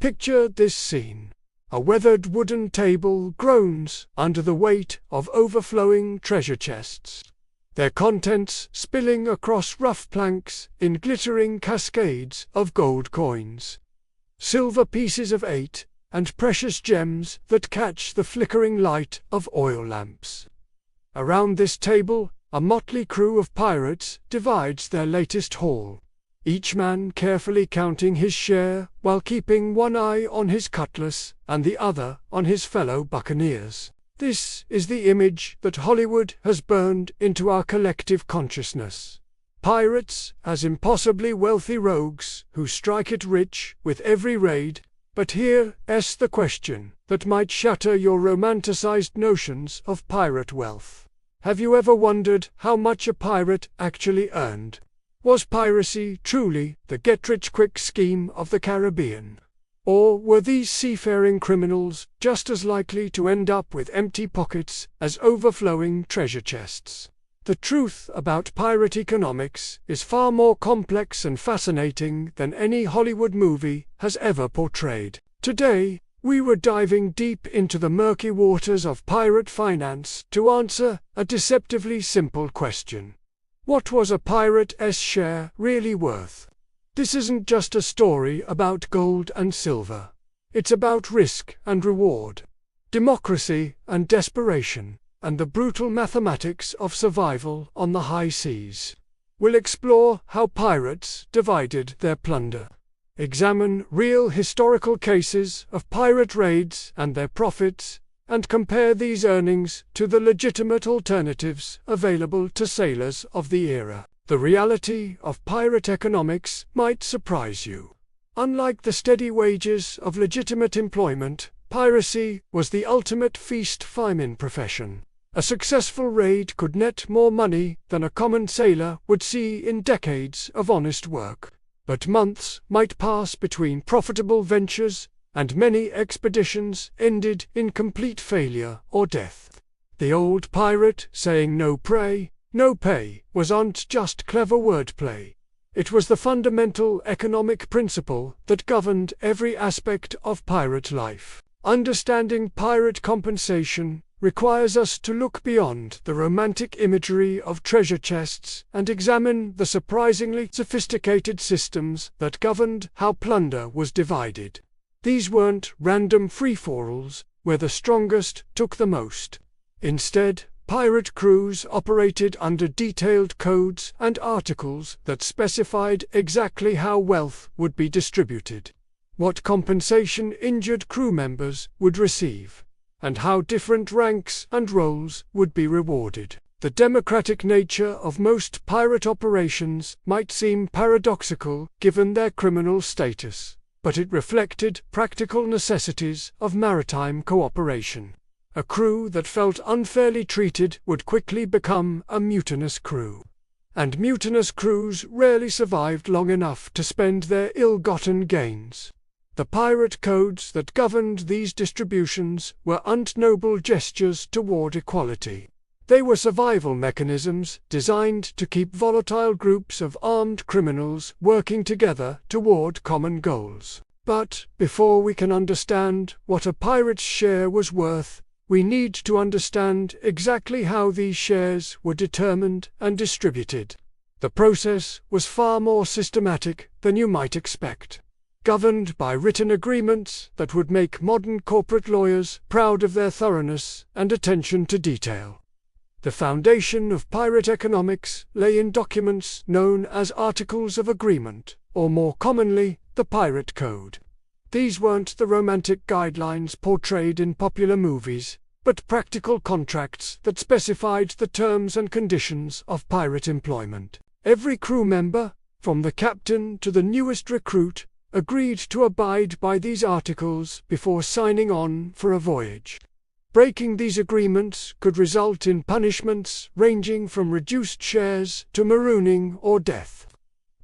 Picture this scene. A weathered wooden table groans under the weight of overflowing treasure chests, their contents spilling across rough planks in glittering cascades of gold coins, silver pieces of 8, and precious gems that catch the flickering light of oil lamps. Around this table, a motley crew of pirates divides their latest haul, each man carefully counting his share while keeping one eye on his cutlass and the other on his fellow buccaneers. This is the image that Hollywood has burned into our collective consciousness. Pirates as impossibly wealthy rogues who strike it rich with every raid. But here's the question that might shatter your romanticized notions of pirate wealth. Have you ever wondered how much a pirate actually earned? Was piracy truly the get-rich-quick scheme of the Caribbean? Or were these seafaring criminals just as likely to end up with empty pockets as overflowing treasure chests? The truth about pirate economics is far more complex and fascinating than any Hollywood movie has ever portrayed. Today, we were diving deep into the murky waters of pirate finance to answer a deceptively simple question. What was a pirate's share really worth? This isn't just a story about gold and silver. It's about risk and reward, democracy and desperation, and the brutal mathematics of survival on the high seas. We'll explore how pirates divided their plunder, examine real historical cases of pirate raids and their profits, and compare these earnings to the legitimate alternatives available to sailors of the era. The reality of pirate economics might surprise you. Unlike the steady wages of legitimate employment, piracy was the ultimate feast-famine profession. A successful raid could net more money than a common sailor would see in decades of honest work. But months might pass between profitable ventures, and many expeditions ended in complete failure or death. The old pirate saying "no prey, no pay" wasn't just clever wordplay. It was the fundamental economic principle that governed every aspect of pirate life. Understanding pirate compensation requires us to look beyond the romantic imagery of treasure chests and examine the surprisingly sophisticated systems that governed how plunder was divided. These weren't random free-for-alls where the strongest took the most. Instead, pirate crews operated under detailed codes and articles that specified exactly how wealth would be distributed, what compensation injured crew members would receive, and how different ranks and roles would be rewarded. The democratic nature of most pirate operations might seem paradoxical given their criminal status, but it reflected practical necessities of maritime cooperation. A crew that felt unfairly treated would quickly become a mutinous crew. And mutinous crews rarely survived long enough to spend their ill-gotten gains. The pirate codes that governed these distributions were unnoble gestures toward equality. They were survival mechanisms designed to keep volatile groups of armed criminals working together toward common goals. But before we can understand what a pirate's share was worth, we need to understand exactly how these shares were determined and distributed. The process was far more systematic than you might expect, governed by written agreements that would make modern corporate lawyers proud of their thoroughness and attention to detail. The foundation of pirate economics lay in documents known as Articles of Agreement, or more commonly, the Pirate Code. These weren't the romantic guidelines portrayed in popular movies, but practical contracts that specified the terms and conditions of pirate employment. Every crew member, from the captain to the newest recruit, agreed to abide by these articles before signing on for a voyage. Breaking these agreements could result in punishments ranging from reduced shares to marooning or death.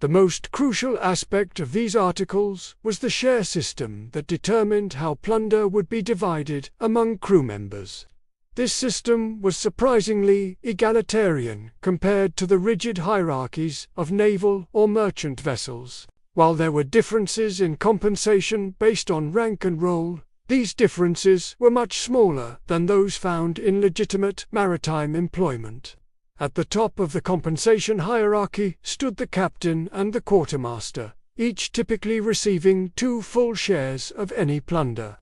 The most crucial aspect of these articles was the share system that determined how plunder would be divided among crew members. This system was surprisingly egalitarian compared to the rigid hierarchies of naval or merchant vessels. While there were differences in compensation based on rank and role, these differences were much smaller than those found in legitimate maritime employment. At the top of the compensation hierarchy stood the captain and the quartermaster, each typically receiving 2 full shares of any plunder.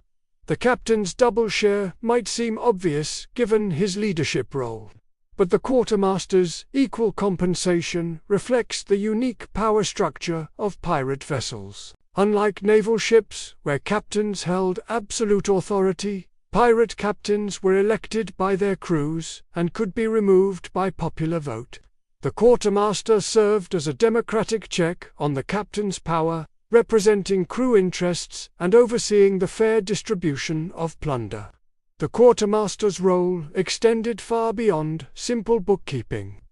The captain's double share might seem obvious given his leadership role, but the quartermaster's equal compensation reflects the unique power structure of pirate vessels. Unlike naval ships, where captains held absolute authority, pirate captains were elected by their crews and could be removed by popular vote. The quartermaster served as a democratic check on the captain's power, representing crew interests and overseeing the fair distribution of plunder. The quartermaster's role extended far beyond simple bookkeeping.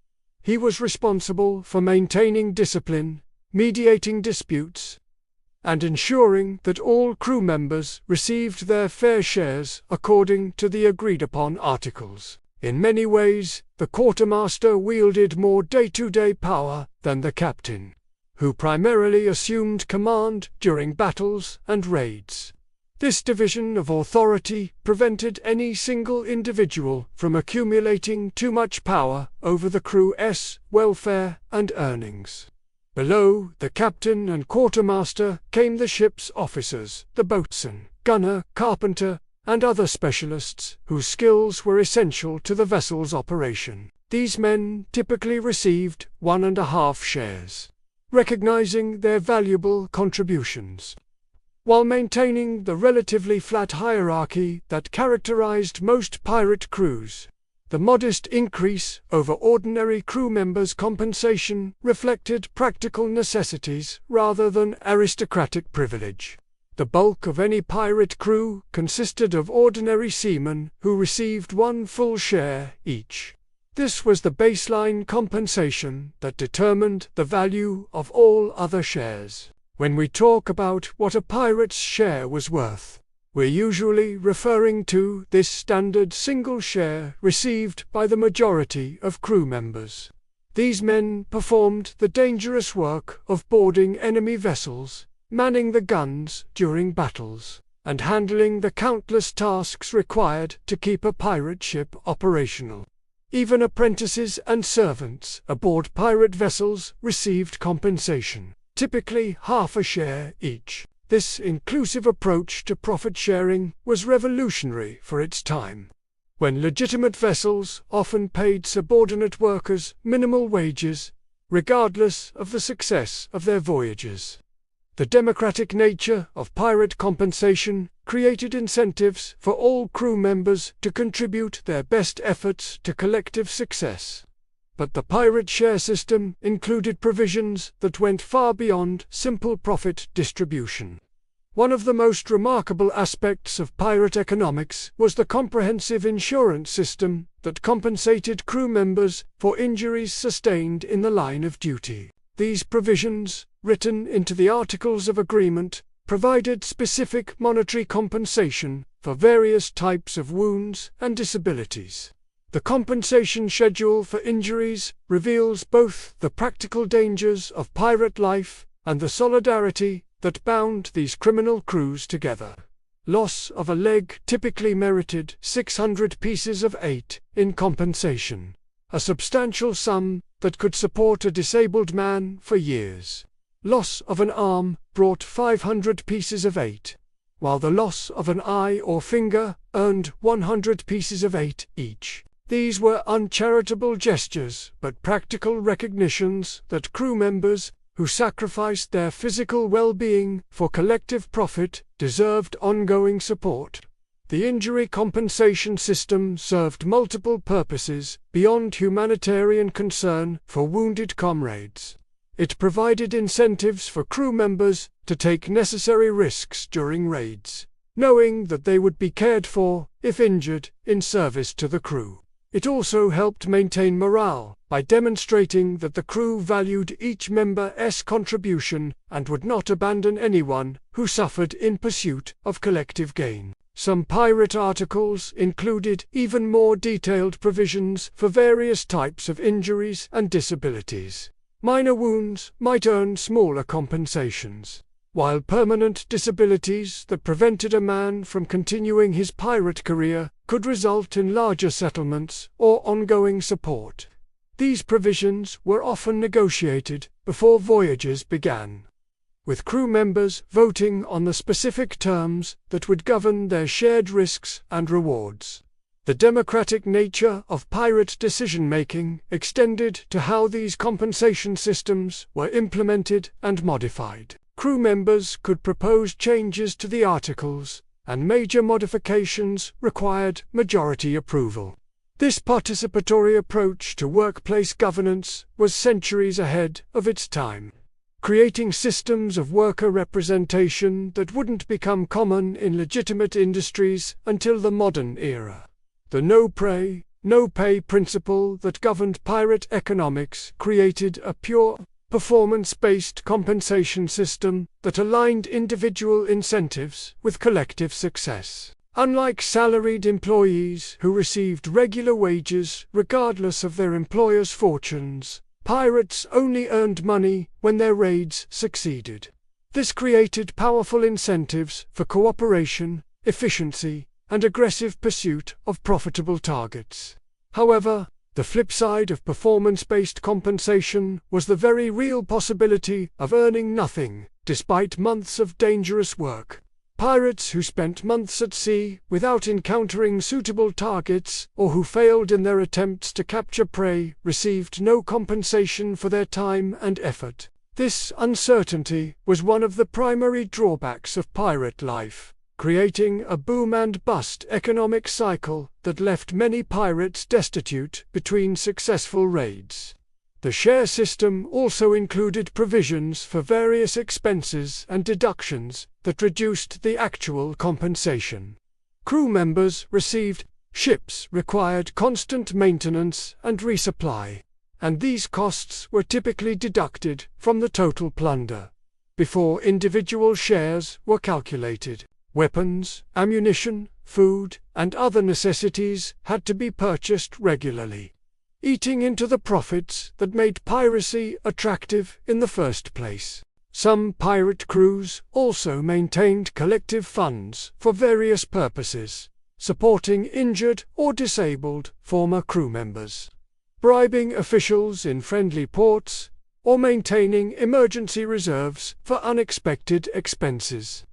He was responsible for maintaining discipline, mediating disputes, and ensuring that all crew members received their fair shares according to the agreed-upon articles. In many ways, the quartermaster wielded more day-to-day power than the captain, who primarily assumed command during battles and raids. This division of authority prevented any single individual from accumulating too much power over the crew's welfare and earnings. Below the captain and quartermaster came the ship's officers, the boatswain, gunner, carpenter, and other specialists whose skills were essential to the vessel's operation. These men typically received 1.5 shares, recognizing their valuable contributions. While maintaining the relatively flat hierarchy that characterized most pirate crews, the modest increase over ordinary crew members' compensation reflected practical necessities rather than aristocratic privilege. The bulk of any pirate crew consisted of ordinary seamen who received 1 full share each. This was the baseline compensation that determined the value of all other shares. When we talk about what a pirate's share was worth, we're usually referring to this standard single share received by the majority of crew members. These men performed the dangerous work of boarding enemy vessels, manning the guns during battles, and handling the countless tasks required to keep a pirate ship operational. Even apprentices and servants aboard pirate vessels received compensation, typically half a share each. This inclusive approach to profit sharing was revolutionary for its time, when legitimate vessels often paid subordinate workers minimal wages, regardless of the success of their voyages. The democratic nature of pirate compensation created incentives for all crew members to contribute their best efforts to collective success. But the pirate share system included provisions that went far beyond simple profit distribution. One of the most remarkable aspects of pirate economics was the comprehensive insurance system that compensated crew members for injuries sustained in the line of duty. These provisions, written into the Articles of Agreement, provided specific monetary compensation for various types of wounds and disabilities. The compensation schedule for injuries reveals both the practical dangers of pirate life and the solidarity that bound these criminal crews together. Loss of a leg typically merited 600 pieces of 8 in compensation, a substantial sum that could support a disabled man for years. Loss of an arm brought 500 pieces of 8, while the loss of an eye or finger earned 100 pieces of 8 each. These were uncharitable gestures, but practical recognitions that crew members who sacrificed their physical well-being for collective profit deserved ongoing support. The injury compensation system served multiple purposes beyond humanitarian concern for wounded comrades. It provided incentives for crew members to take necessary risks during raids, knowing that they would be cared for, if injured, in service to the crew. It also helped maintain morale by demonstrating that the crew valued each member's contribution and would not abandon anyone who suffered in pursuit of collective gain. Some pirate articles included even more detailed provisions for various types of injuries and disabilities. Minor wounds might earn smaller compensations, while permanent disabilities that prevented a man from continuing his pirate career could result in larger settlements or ongoing support. These provisions were often negotiated before voyages began, with crew members voting on the specific terms that would govern their shared risks and rewards. The democratic nature of pirate decision-making extended to how these compensation systems were implemented and modified. Crew members could propose changes to the articles, and major modifications required majority approval. This participatory approach to workplace governance was centuries ahead of its time, creating systems of worker representation that wouldn't become common in legitimate industries until the modern era. The no-pay, no-pay principle that governed pirate economics created a pure, performance-based compensation system that aligned individual incentives with collective success. Unlike salaried employees who received regular wages regardless of their employer's fortunes, pirates only earned money when their raids succeeded. This created powerful incentives for cooperation, efficiency, and aggressive pursuit of profitable targets. However, the flip side of performance-based compensation was the very real possibility of earning nothing, despite months of dangerous work. Pirates who spent months at sea without encountering suitable targets or who failed in their attempts to capture prey received no compensation for their time and effort. This uncertainty was one of the primary drawbacks of pirate life, creating a boom-and-bust economic cycle that left many pirates destitute between successful raids. The share system also included provisions for various expenses and deductions that reduced the actual compensation. Crew members received ships required constant maintenance and resupply, and these costs were typically deducted from the total plunder. Before individual shares were calculated, weapons, ammunition, food, and other necessities had to be purchased regularly, eating into the profits that made piracy attractive in the first place. Some pirate crews also maintained collective funds for various purposes, supporting injured or disabled former crew members, bribing officials in friendly ports, or maintaining emergency reserves for unexpected expenses.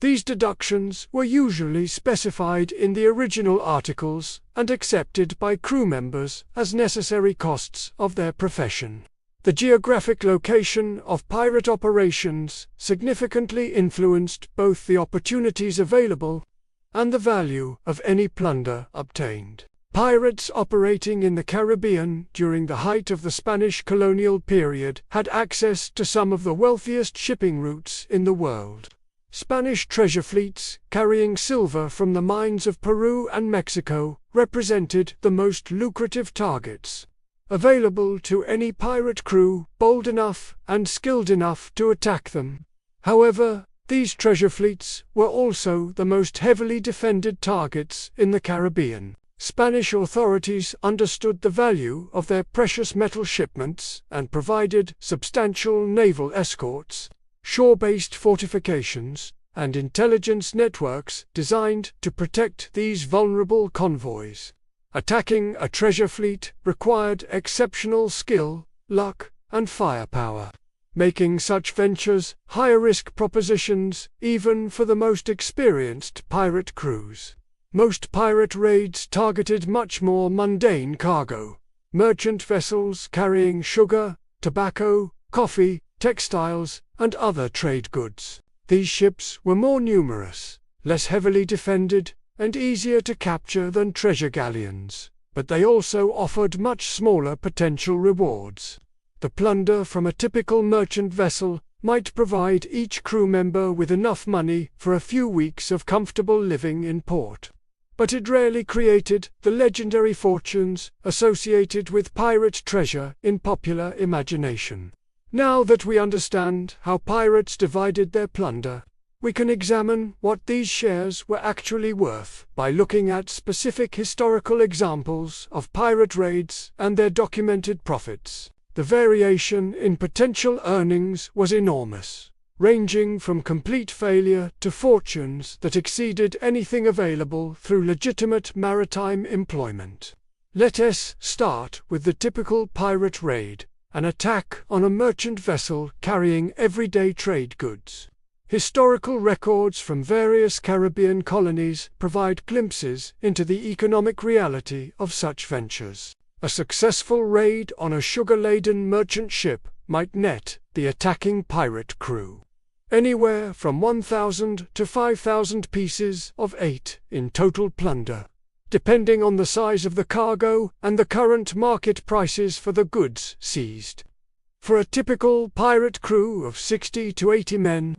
These deductions were usually specified in the original articles and accepted by crew members as necessary costs of their profession. The geographic location of pirate operations significantly influenced both the opportunities available and the value of any plunder obtained. Pirates operating in the Caribbean during the height of the Spanish colonial period had access to some of the wealthiest shipping routes in the world. Spanish treasure fleets carrying silver from the mines of Peru and Mexico represented the most lucrative targets available to any pirate crew bold enough and skilled enough to attack them. However, these treasure fleets were also the most heavily defended targets in the Caribbean. Spanish authorities understood the value of their precious metal shipments and provided substantial naval escorts, shore-based fortifications, and intelligence networks designed to protect these vulnerable convoys. Attacking a treasure fleet required exceptional skill, luck, and firepower, making such ventures high-risk propositions even for the most experienced pirate crews. Most pirate raids targeted much more mundane cargo: merchant vessels carrying sugar, tobacco, coffee, textiles, and other trade goods. These ships were more numerous, less heavily defended, and easier to capture than treasure galleons, but they also offered much smaller potential rewards. The plunder from a typical merchant vessel might provide each crew member with enough money for a few weeks of comfortable living in port, but it rarely created the legendary fortunes associated with pirate treasure in popular imagination. Now that we understand how pirates divided their plunder, we can examine what these shares were actually worth by looking at specific historical examples of pirate raids and their documented profits. the variation in potential earnings was enormous, ranging from complete failure to fortunes that exceeded anything available through legitimate maritime employment. Let us start with the typical pirate raid, an attack on a merchant vessel carrying everyday trade goods. Historical records from various Caribbean colonies provide glimpses into the economic reality of such ventures. A successful raid on a sugar-laden merchant ship might net the attacking pirate crew anywhere from 1,000 to 5,000 pieces of 8 in total plunder, depending on the size of the cargo and the current market prices for the goods seized. For a typical pirate crew of 60 to 80 men,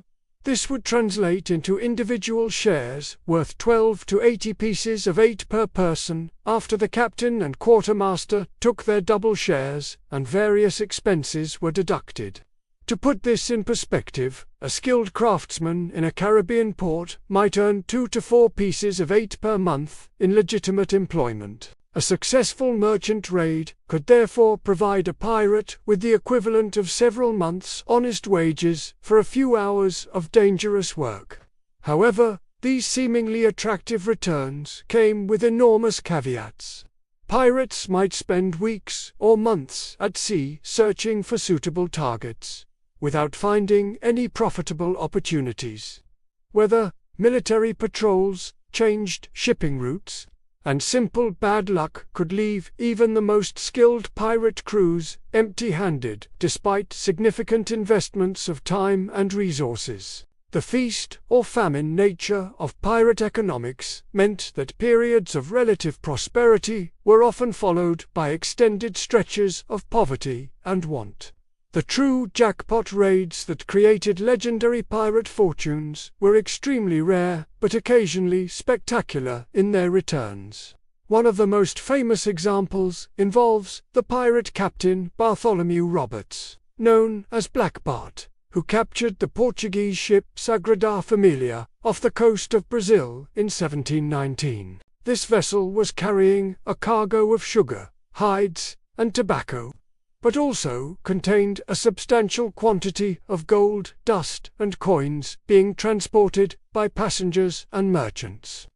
this would translate into individual shares worth 12 to 80 pieces of 8 per person after the captain and quartermaster took their double shares and various expenses were deducted. To put this in perspective, a skilled craftsman in a Caribbean port might earn 2 to 4 pieces of 8 per month in legitimate employment. A successful merchant raid could therefore provide a pirate with the equivalent of several months' honest wages for a few hours of dangerous work. However, these seemingly attractive returns came with enormous caveats. Pirates might spend weeks or months at sea searching for suitable targets, without finding any profitable opportunities. Whether military patrols, changed shipping routes, and simple bad luck could leave even the most skilled pirate crews empty-handed despite significant investments of time and resources. The feast or famine nature of pirate economics meant that periods of relative prosperity were often followed by extended stretches of poverty and want. The true jackpot raids that created legendary pirate fortunes were extremely rare, but occasionally spectacular in their returns. One of the most famous examples involves the pirate captain Bartholomew Roberts, known as Black Bart, who captured the Portuguese ship Sagrada Familia off the coast of Brazil in 1719. This vessel was carrying a cargo of sugar, hides, and tobacco, but also contained a substantial quantity of gold, dust, and coins being transported by passengers and merchants.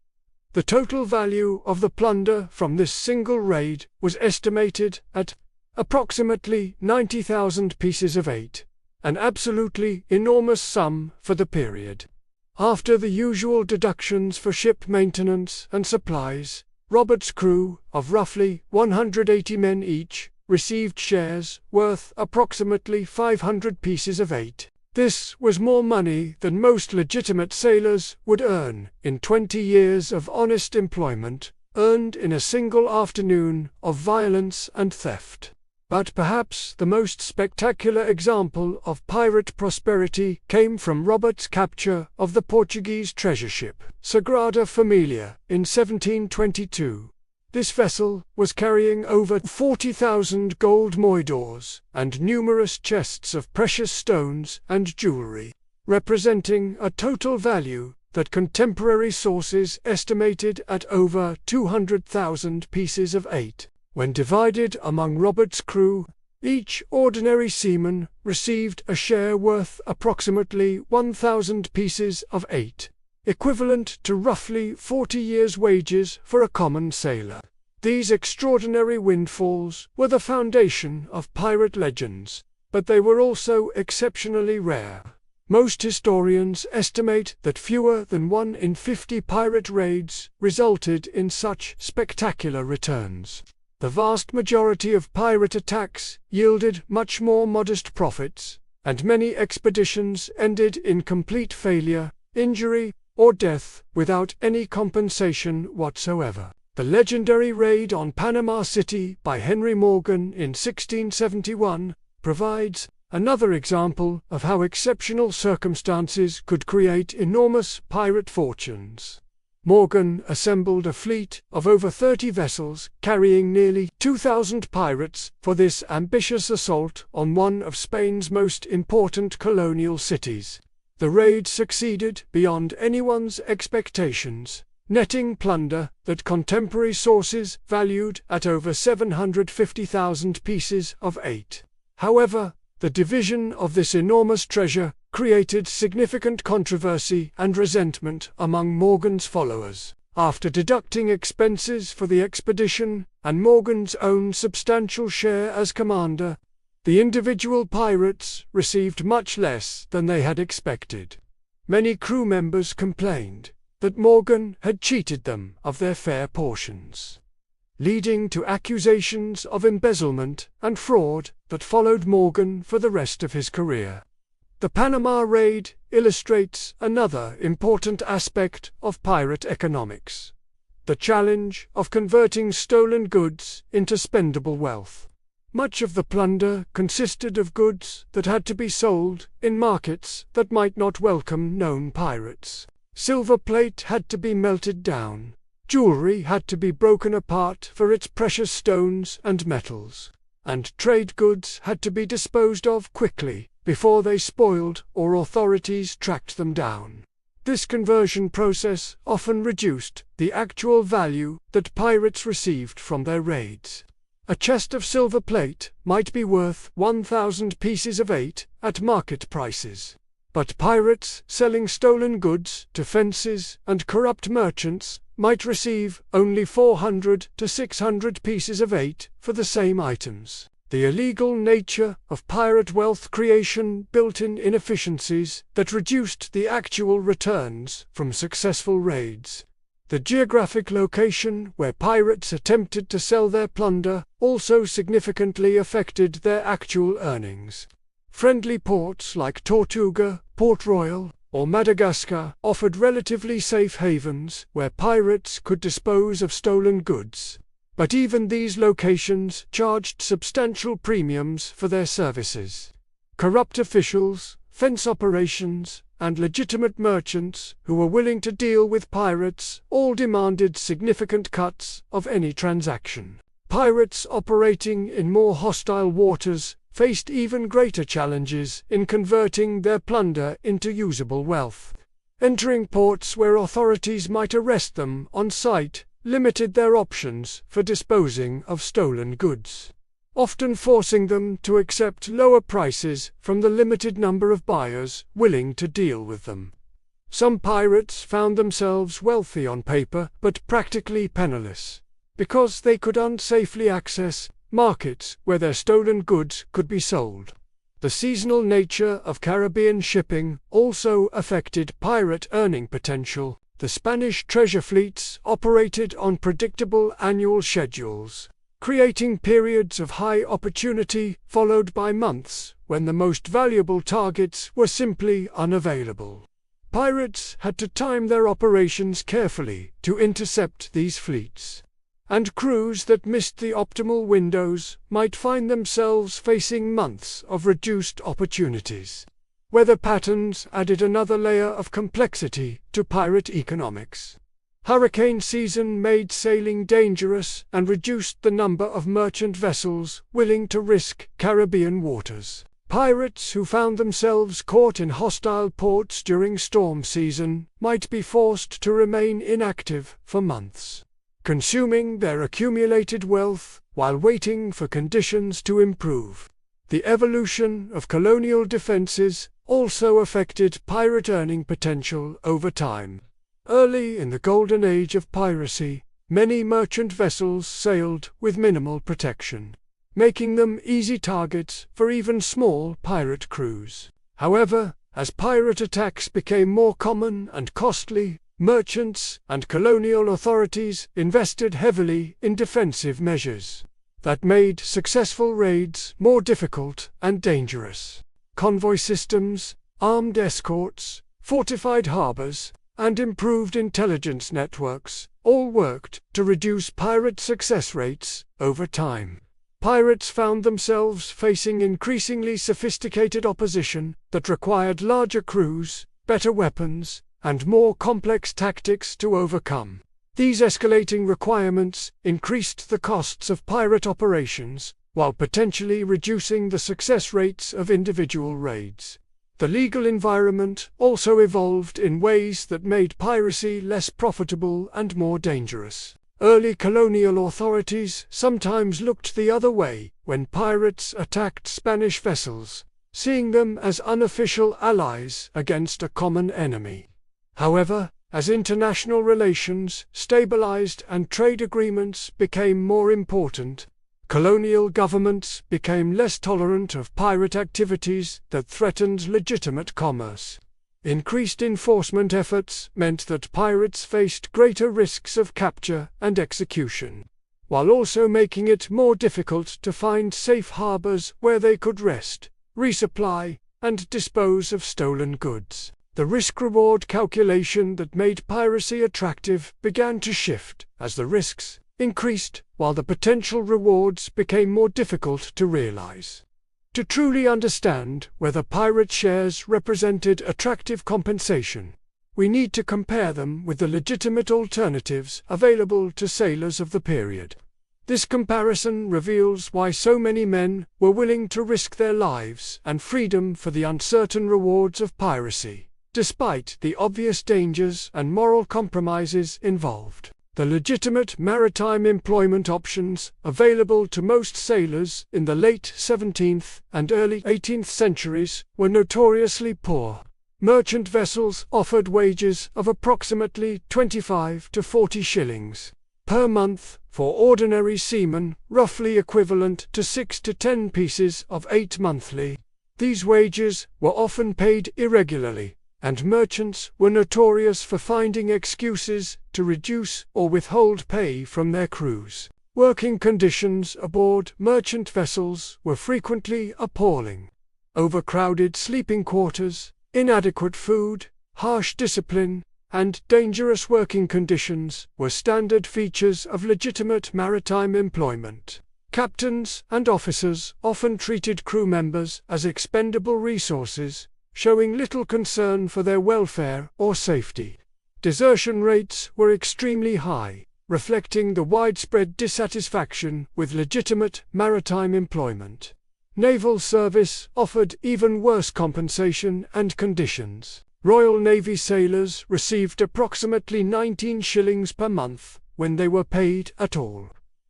The total value of the plunder from this single raid was estimated at approximately 90,000 pieces of 8, an absolutely enormous sum for the period. After the usual deductions for ship maintenance and supplies, Roberts' crew, of roughly 180 men each, received shares worth approximately 500 pieces of 8. This was more money than most legitimate sailors would earn in 20 years of honest employment, earned in a single afternoon of violence and theft. But perhaps the most spectacular example of pirate prosperity came from Roberts' capture of the Portuguese treasure ship Sagrada Familia in 1722. This vessel was carrying over 40,000 gold moidores and numerous chests of precious stones and jewelry, representing a total value that contemporary sources estimated at over 200,000 pieces of 8. When divided among Roberts' crew, each ordinary seaman received a share worth approximately 1,000 pieces of 8. Equivalent to roughly 40 years' wages for a common sailor. These extraordinary windfalls were the foundation of pirate legends, but they were also exceptionally rare. Most historians estimate that fewer than 1 in 50 pirate raids resulted in such spectacular returns. The vast majority of pirate attacks yielded much more modest profits, and many expeditions ended in complete failure, injury, or death without any compensation whatsoever. The legendary raid on Panama City by Henry Morgan in 1671 provides another example of how exceptional circumstances could create enormous pirate fortunes. Morgan assembled a fleet of over 30 vessels carrying nearly 2,000 pirates for this ambitious assault on one of Spain's most important colonial cities. The raid succeeded beyond anyone's expectations, netting plunder that contemporary sources valued at over 750,000 pieces of 8. However, the division of this enormous treasure created significant controversy and resentment among Morgan's followers. After deducting expenses for the expedition, and Morgan's own substantial share as commander, the individual pirates received much less than they had expected. Many crew members complained that Morgan had cheated them of their fair portions, leading to accusations of embezzlement and fraud that followed Morgan for the rest of his career. The Panama raid illustrates another important aspect of pirate economics: the challenge of converting stolen goods into spendable wealth. Much of the plunder consisted of goods that had to be sold in markets that might not welcome known pirates. Silver plate had to be melted down. Jewelry had to be broken apart for its precious stones and metals. And trade goods had to be disposed of quickly, before they spoiled or authorities tracked them down. This conversion process often reduced the actual value that pirates received from their raids. A chest of silver plate might be worth 1,000 pieces of 8 at market prices. But pirates selling stolen goods to fences and corrupt merchants might receive only 400 to 600 pieces of 8 for the same items. The illegal nature of pirate wealth creation built in inefficiencies that reduced the actual returns from successful raids. The geographic location where pirates attempted to sell their plunder also significantly affected their actual earnings. Friendly ports like Tortuga, Port Royal, or Madagascar offered relatively safe havens where pirates could dispose of stolen goods. But even these locations charged substantial premiums for their services. Corrupt officials, fence operations, and legitimate merchants who were willing to deal with pirates all demanded significant cuts of any transaction. Pirates operating in more hostile waters faced even greater challenges in converting their plunder into usable wealth. Entering ports where authorities might arrest them on sight limited their options for disposing of stolen goods, often forcing them to accept lower prices from the limited number of buyers willing to deal with them. Some pirates found themselves wealthy on paper but practically penniless, because they could unsafely access markets where their stolen goods could be sold. The seasonal nature of Caribbean shipping also affected pirate earning potential. The Spanish treasure fleets operated on predictable annual schedules, creating periods of high opportunity followed by months when the most valuable targets were simply unavailable. Pirates had to time their operations carefully to intercept these fleets, and crews that missed the optimal windows might find themselves facing months of reduced opportunities. Weather patterns added another layer of complexity to pirate economics. Hurricane season made sailing dangerous and reduced the number of merchant vessels willing to risk Caribbean waters. Pirates who found themselves caught in hostile ports during storm season might be forced to remain inactive for months, consuming their accumulated wealth while waiting for conditions to improve. The evolution of colonial defenses also affected pirate earning potential over time. Early in the golden age of piracy, many merchant vessels sailed with minimal protection, making them easy targets for even small pirate crews. However, as pirate attacks became more common and costly, merchants and colonial authorities invested heavily in defensive measures that made successful raids more difficult and dangerous. Convoy systems, armed escorts, fortified harbors, and improved intelligence networks all worked to reduce pirate success rates over time. Pirates found themselves facing increasingly sophisticated opposition that required larger crews, better weapons, and more complex tactics to overcome. These escalating requirements increased the costs of pirate operations, while potentially reducing the success rates of individual raids. The legal environment also evolved in ways that made piracy less profitable and more dangerous. Early colonial authorities sometimes looked the other way when pirates attacked Spanish vessels, seeing them as unofficial allies against a common enemy. However, as international relations stabilized and trade agreements became more important, colonial governments became less tolerant of pirate activities that threatened legitimate commerce. Increased enforcement efforts meant that pirates faced greater risks of capture and execution, while also making it more difficult to find safe harbors where they could rest, resupply, and dispose of stolen goods. The risk-reward calculation that made piracy attractive began to shift as the risks increased while the potential rewards became more difficult to realize. To truly understand whether pirate shares represented attractive compensation, we need to compare them with the legitimate alternatives available to sailors of the period. This comparison reveals why so many men were willing to risk their lives and freedom for the uncertain rewards of piracy, despite the obvious dangers and moral compromises involved. The legitimate maritime employment options available to most sailors in the late 17th and early 18th centuries were notoriously poor. Merchant vessels offered wages of approximately 25 to 40 shillings per month for ordinary seamen, roughly equivalent to 6 to 10 pieces of 8 monthly. These wages were often paid irregularly, and merchants were notorious for finding excuses to reduce or withhold pay from their crews. Working conditions aboard merchant vessels were frequently appalling. Overcrowded sleeping quarters, inadequate food, harsh discipline, and dangerous working conditions were standard features of legitimate maritime employment. Captains and officers often treated crew members as expendable resources, showing little concern for their welfare or safety. Desertion rates were extremely high, reflecting the widespread dissatisfaction with legitimate maritime employment. Naval service offered even worse compensation and conditions. Royal Navy sailors received approximately 19 shillings per month when they were paid at all,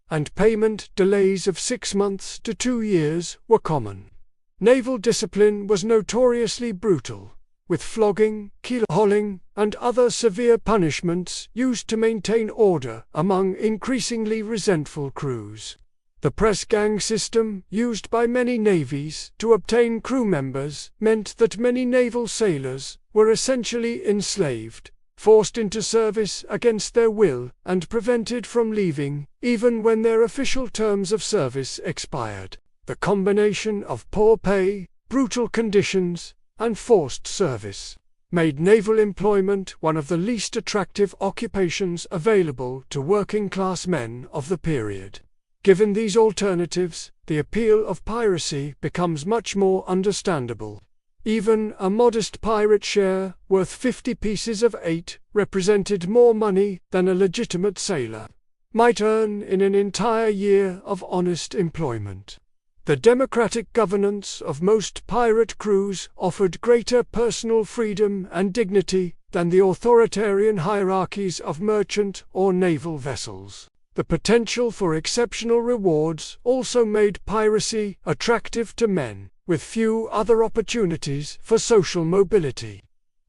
and payment delays of 6 months to 2 years were common. Naval discipline was notoriously brutal, with flogging, keel-hauling, and other severe punishments used to maintain order among increasingly resentful crews. The press gang system used by many navies to obtain crew members meant that many naval sailors were essentially enslaved, forced into service against their will, and prevented from leaving, even when their official terms of service expired. The combination of poor pay, brutal conditions, and forced service made naval employment one of the least attractive occupations available to working-class men of the period. Given these alternatives, the appeal of piracy becomes much more understandable. Even a modest pirate share, worth 50 pieces of 8, represented more money than a legitimate sailor might earn in an entire year of honest employment. The democratic governance of most pirate crews offered greater personal freedom and dignity than the authoritarian hierarchies of merchant or naval vessels. The potential for exceptional rewards also made piracy attractive to men, with few other opportunities for social mobility.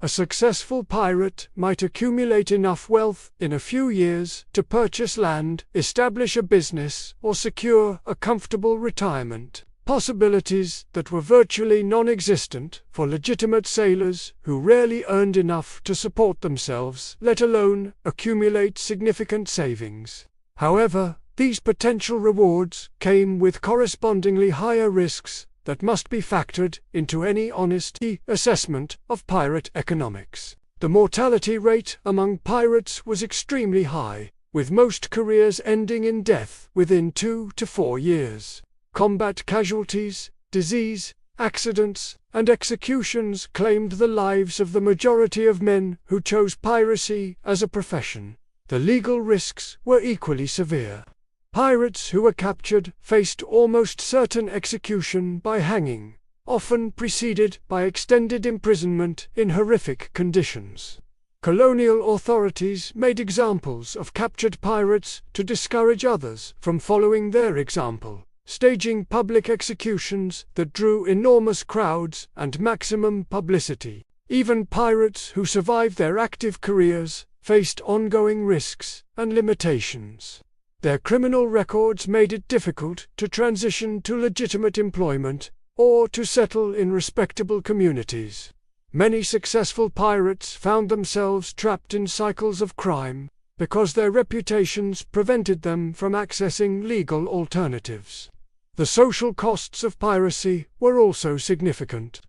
A successful pirate might accumulate enough wealth in a few years to purchase land, establish a business, or secure a comfortable retirement, possibilities that were virtually non-existent for legitimate sailors who rarely earned enough to support themselves, let alone accumulate significant savings. However, these potential rewards came with correspondingly higher risks that must be factored into any honest assessment of pirate economics. The mortality rate among pirates was extremely high, with most careers ending in death within 2 to 4 years. Combat casualties, disease, accidents, and executions claimed the lives of the majority of men who chose piracy as a profession. The legal risks were equally severe. Pirates who were captured faced almost certain execution by hanging, often preceded by extended imprisonment in horrific conditions. Colonial authorities made examples of captured pirates to discourage others from following their example, staging public executions that drew enormous crowds and maximum publicity. Even pirates who survived their active careers faced ongoing risks and limitations. Their criminal records made it difficult to transition to legitimate employment or to settle in respectable communities. Many successful pirates found themselves trapped in cycles of crime because their reputations prevented them from accessing legal alternatives. The social costs of piracy were also significant.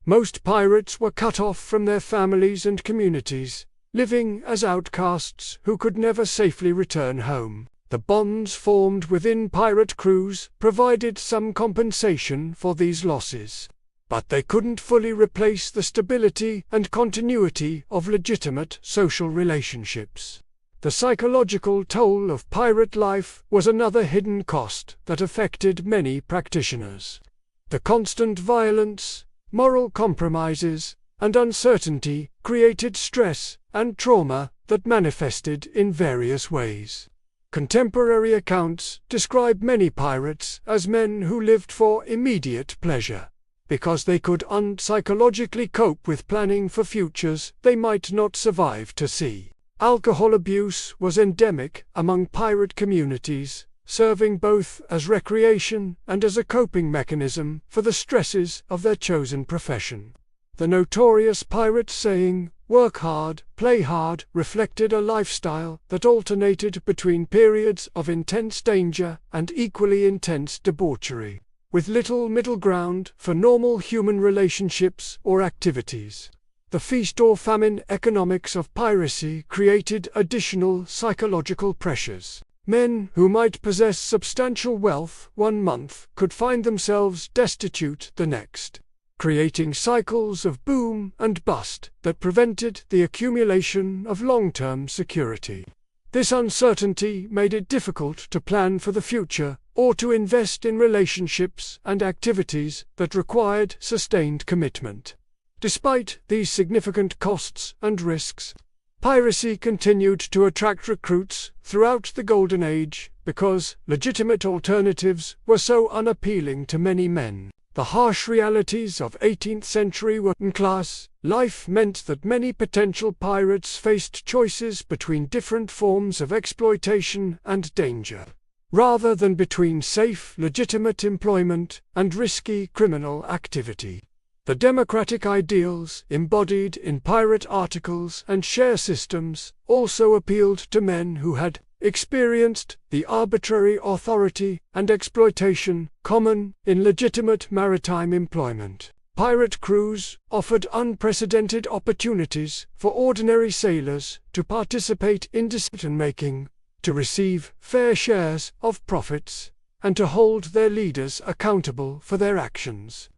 Most pirates were cut off from their families and communities, living as outcasts who could never safely return home. The bonds formed within pirate crews provided some compensation for these losses, but they couldn't fully replace the stability and continuity of legitimate social relationships. The psychological toll of pirate life was another hidden cost that affected many practitioners. The constant violence, moral compromises, and uncertainty created stress and trauma that manifested in various ways. Contemporary accounts describe many pirates as men who lived for immediate pleasure, because they could psychologically cope with planning for futures they might not survive to see. Alcohol abuse was endemic among pirate communities, serving both as recreation and as a coping mechanism for the stresses of their chosen profession. The notorious pirate saying, "Work hard, play hard," reflected a lifestyle that alternated between periods of intense danger and equally intense debauchery, with little middle ground for normal human relationships or activities. The feast or famine economics of piracy created additional psychological pressures. Men who might possess substantial wealth one month could find themselves destitute the next, creating cycles of boom and bust that prevented the accumulation of long-term security. This uncertainty made it difficult to plan for the future or to invest in relationships and activities that required sustained commitment. Despite these significant costs and risks, piracy continued to attract recruits throughout the Golden Age because legitimate alternatives were so unappealing to many men. The harsh realities of 18th-century working-class life meant that many potential pirates faced choices between different forms of exploitation and danger, rather than between safe, legitimate employment and risky criminal activity. The democratic ideals embodied in pirate articles and share systems also appealed to men who had experienced the arbitrary authority and exploitation common in legitimate maritime employment. Pirate crews offered unprecedented opportunities for ordinary sailors to participate in decision-making, to receive fair shares of profits, and to hold their leaders accountable for their actions.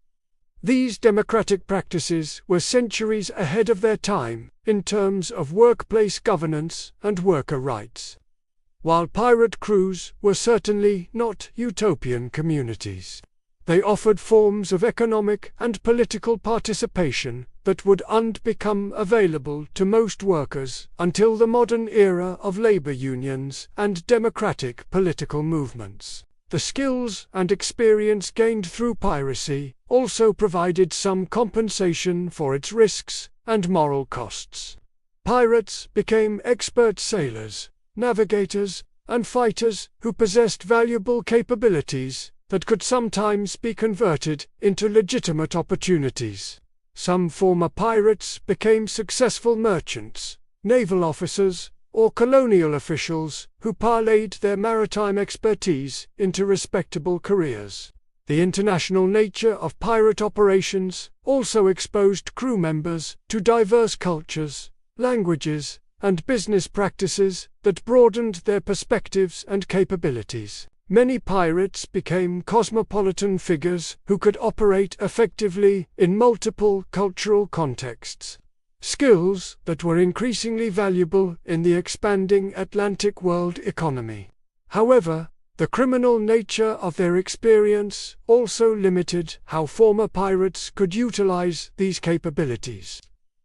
These democratic practices were centuries ahead of their time in terms of workplace governance and worker rights. While pirate crews were certainly not utopian communities, they offered forms of economic and political participation that would not become available to most workers until the modern era of labor unions and democratic political movements. The skills and experience gained through piracy also provided some compensation for its risks and moral costs. Pirates became expert sailors, navigators, and fighters who possessed valuable capabilities that could sometimes be converted into legitimate opportunities. Some former pirates became successful merchants, naval officers, or colonial officials who parlayed their maritime expertise into respectable careers. The international nature of pirate operations also exposed crew members to diverse cultures, languages, and business practices that broadened their perspectives and capabilities. Many pirates became cosmopolitan figures who could operate effectively in multiple cultural contexts, skills that were increasingly valuable in the expanding Atlantic world economy. However, the criminal nature of their experience also limited how former pirates could utilize these capabilities.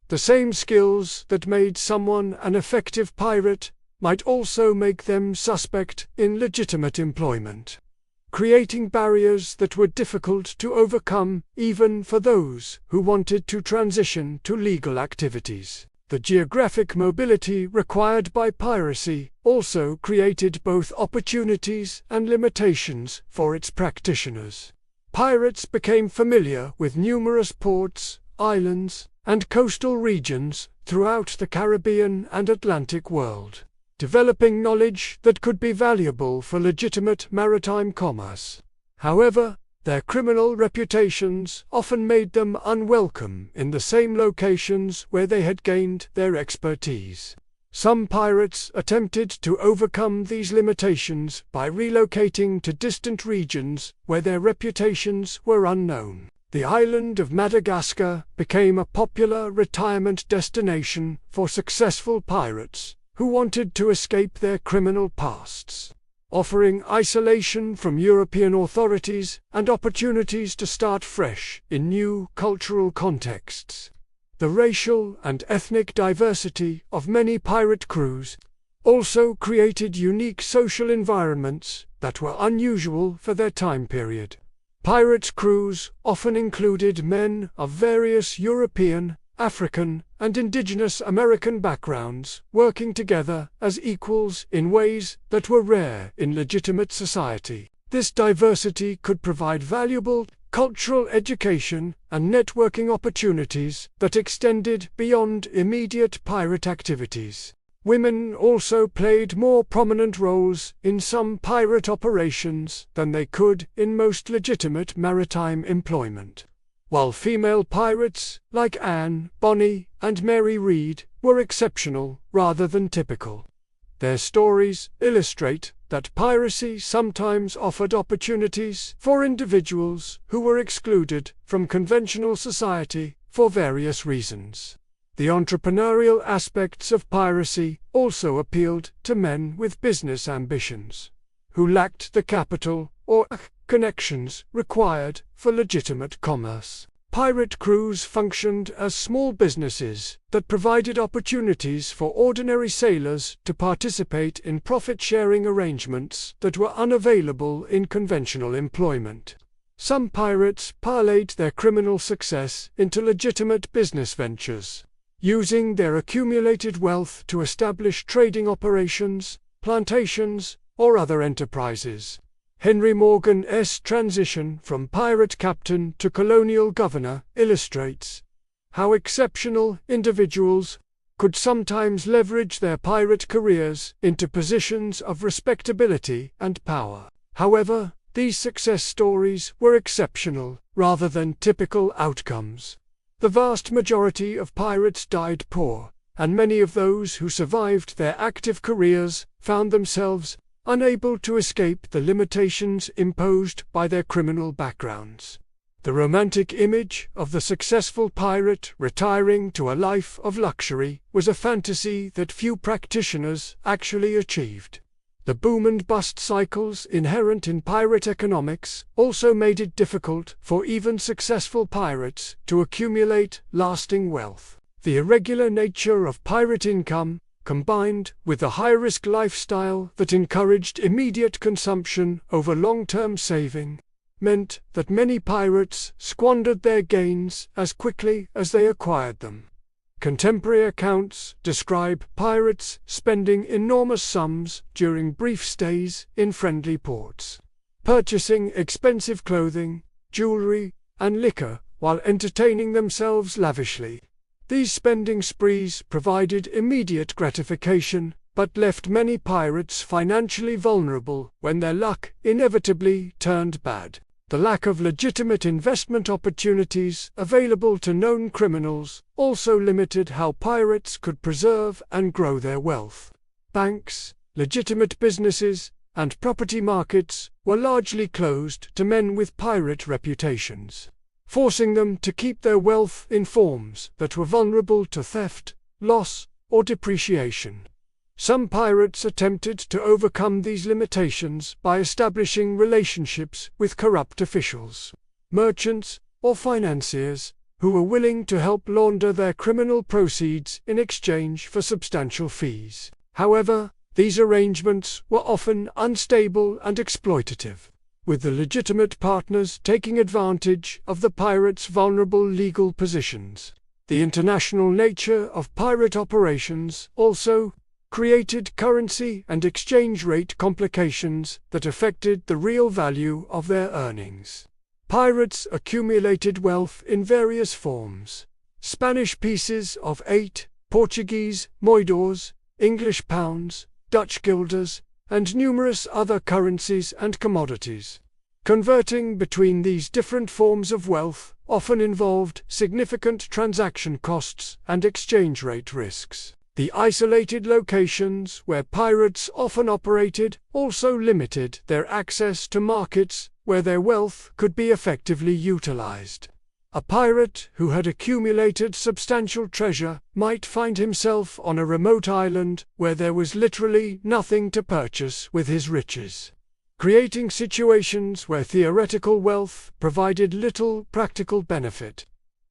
The The same skills that made someone an effective pirate might also make them suspect in legitimate employment, creating barriers that were difficult to overcome even for those who wanted to transition to legal activities. The geographic mobility required by piracy also created both opportunities and limitations for its practitioners. Pirates became familiar with numerous ports, islands, and coastal regions throughout the Caribbean and Atlantic world, developing knowledge that could be valuable for legitimate maritime commerce. However, their criminal reputations often made them unwelcome in the same locations where they had gained their expertise. Some pirates attempted to overcome these limitations by relocating to distant regions where their reputations were unknown. The island of Madagascar became a popular retirement destination for successful pirates who wanted to escape their criminal pasts, offering isolation from European authorities and opportunities to start fresh in new cultural contexts. The racial and ethnic diversity of many pirate crews also created unique social environments that were unusual for their time period. Pirate crews often included men of various European, African, and indigenous American backgrounds, working together as equals in ways that were rare in legitimate society. This diversity could provide valuable cultural education and networking opportunities that extended beyond immediate pirate activities. Women also played more prominent roles in some pirate operations than they could in most legitimate maritime employment. While female pirates, like Anne, Bonny, and Mary Read, were exceptional rather than typical. Their stories illustrate that piracy sometimes offered opportunities for individuals who were excluded from conventional society for various reasons. The entrepreneurial aspects of piracy also appealed to men with business ambitions, who lacked the capital or connections required for legitimate commerce. Pirate crews functioned as small businesses that provided opportunities for ordinary sailors to participate in profit-sharing arrangements that were unavailable in conventional employment. Some pirates parlayed their criminal success into legitimate business ventures, using their accumulated wealth to establish trading operations, plantations, or other enterprises. Henry Morgan's transition from pirate captain to colonial governor illustrates how exceptional individuals could sometimes leverage their pirate careers into positions of respectability and power. However, these success stories were exceptional rather than typical outcomes. The vast majority of pirates died poor, and many of those who survived their active careers found themselves unable to escape the limitations imposed by their criminal backgrounds. The romantic image of the successful pirate retiring to a life of luxury was a fantasy that few practitioners actually achieved. The boom and bust cycles inherent in pirate economics also made it difficult for even successful pirates to accumulate lasting wealth. The irregular nature of pirate income, combined with the high-risk lifestyle that encouraged immediate consumption over long-term saving, meant that many pirates squandered their gains as quickly as they acquired them. Contemporary accounts describe pirates spending enormous sums during brief stays in friendly ports, purchasing expensive clothing, jewelry, and liquor while entertaining themselves lavishly. These spending sprees provided immediate gratification, but left many pirates financially vulnerable when their luck inevitably turned bad. The lack of legitimate investment opportunities available to known criminals also limited how pirates could preserve and grow their wealth. Banks, legitimate businesses, and property markets were largely closed to men with pirate reputations, forcing them to keep their wealth in forms that were vulnerable to theft, loss, or depreciation. Some pirates attempted to overcome these limitations by establishing relationships with corrupt officials, merchants, or financiers, who were willing to help launder their criminal proceeds in exchange for substantial fees. However, these arrangements were often unstable and exploitative, with the legitimate partners taking advantage of the pirates' vulnerable legal positions. The international nature of pirate operations also created currency and exchange rate complications that affected the real value of their earnings. Pirates accumulated wealth in various forms: Spanish pieces of 8, Portuguese moidores, English pounds, Dutch guilders, and numerous other currencies and commodities. Converting between these different forms of wealth often involved significant transaction costs and exchange rate risks. The isolated locations where pirates often operated also limited their access to markets where their wealth could be effectively utilized. A pirate who had accumulated substantial treasure might find himself on a remote island where there was literally nothing to purchase with his riches, creating situations where theoretical wealth provided little practical benefit.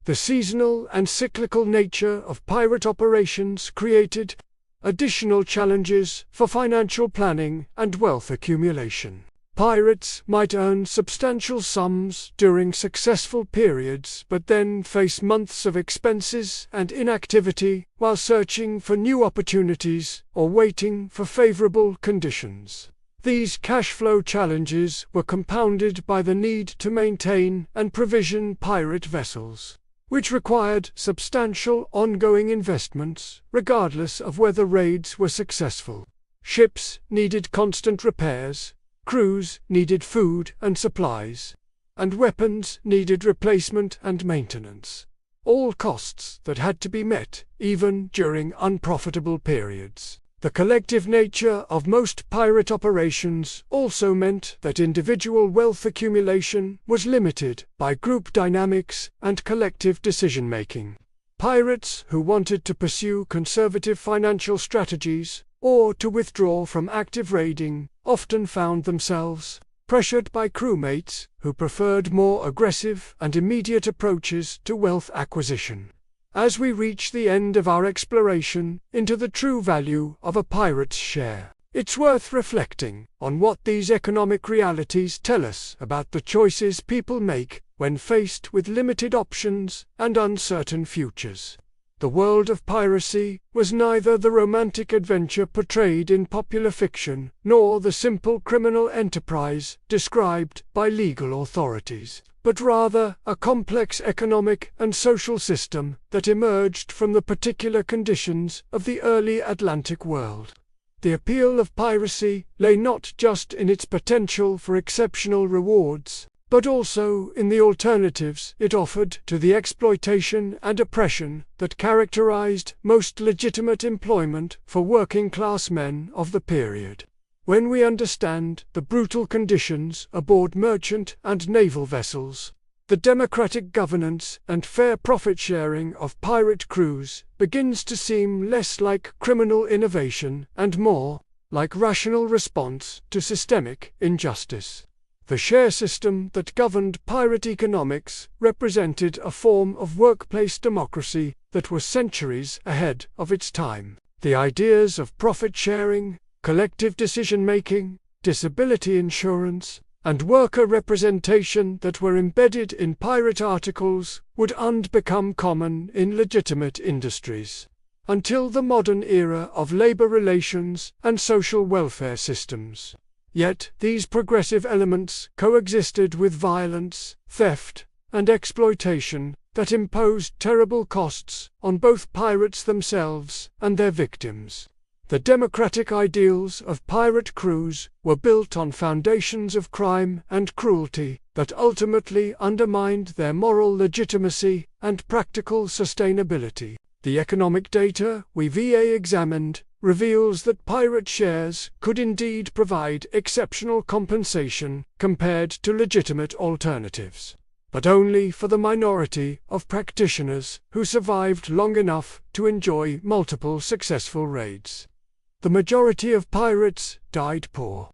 The seasonal and cyclical nature of pirate operations created additional challenges for financial planning and wealth accumulation. Pirates might earn substantial sums during successful periods but then face months of expenses and inactivity while searching for new opportunities or waiting for favorable conditions. These cash flow challenges were compounded by the need to maintain and provision pirate vessels, which required substantial ongoing investments, regardless of whether raids were successful. Ships needed constant repairs, crews needed food and supplies, and weapons needed replacement and maintenance, all costs that had to be met, even during unprofitable periods. The collective nature of most pirate operations also meant that individual wealth accumulation was limited by group dynamics and collective decision-making. Pirates who wanted to pursue conservative financial strategies or to withdraw from active raiding often found themselves pressured by crewmates who preferred more aggressive and immediate approaches to wealth acquisition. As we reach the end of our exploration into the true value of a pirate's share, it's worth reflecting on what these economic realities tell us about the choices people make when faced with limited options and uncertain futures. The world of piracy was neither the romantic adventure portrayed in popular fiction nor the simple criminal enterprise described by legal authorities, but rather a complex economic and social system that emerged from the particular conditions of the early Atlantic world. The appeal of piracy lay not just in its potential for exceptional rewards, but also in the alternatives it offered to the exploitation and oppression that characterized most legitimate employment for working-class men of the period. When we understand the brutal conditions aboard merchant and naval vessels, the democratic governance and fair profit-sharing of pirate crews begins to seem less like criminal innovation and more like rational response to systemic injustice. The share system that governed pirate economics represented a form of workplace democracy that was centuries ahead of its time. The ideas of profit sharing, collective decision-making, disability insurance, and worker representation that were embedded in pirate articles would become common in legitimate industries, until the modern era of labor relations and social welfare systems. Yet these progressive elements coexisted with violence, theft, and exploitation that imposed terrible costs on both pirates themselves and their victims. The democratic ideals of pirate crews were built on foundations of crime and cruelty that ultimately undermined their moral legitimacy and practical sustainability. The economic data we've examined reveals that pirate shares could indeed provide exceptional compensation compared to legitimate alternatives, but only for the minority of practitioners who survived long enough to enjoy multiple successful raids. The majority of pirates died poor.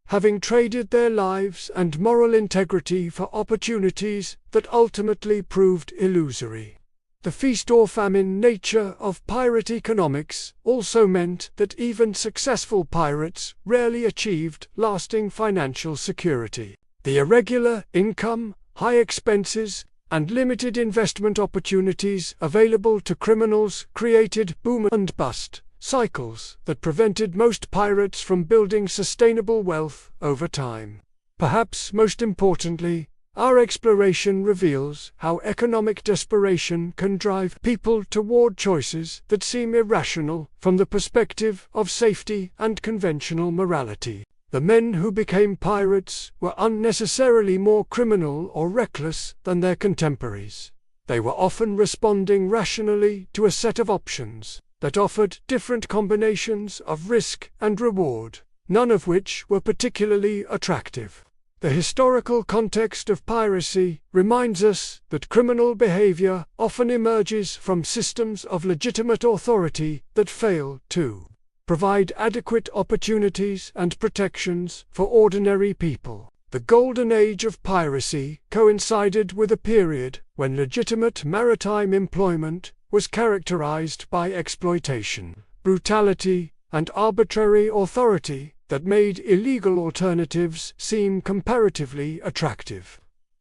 having traded their lives and moral integrity for opportunities that ultimately proved illusory. The feast or famine nature of pirate economics also meant that even successful pirates rarely achieved lasting financial security. The irregular income, high expenses, and limited investment opportunities available to criminals created boom and bust cycles that prevented most pirates from building sustainable wealth over time. Perhaps most importantly, our exploration reveals how economic desperation can drive people toward choices that seem irrational from the perspective of safety and conventional morality. The men who became pirates were unnecessarily more criminal or reckless than their contemporaries. They were often responding rationally to a set of options that offered different combinations of risk and reward, none of which were particularly attractive. The historical context of piracy reminds us that criminal behavior often emerges from systems of legitimate authority that fail to provide adequate opportunities and protections for ordinary people. The golden age of piracy coincided with a period when legitimate maritime employment was characterized by exploitation, brutality, and arbitrary authority that made illegal alternatives seem comparatively attractive.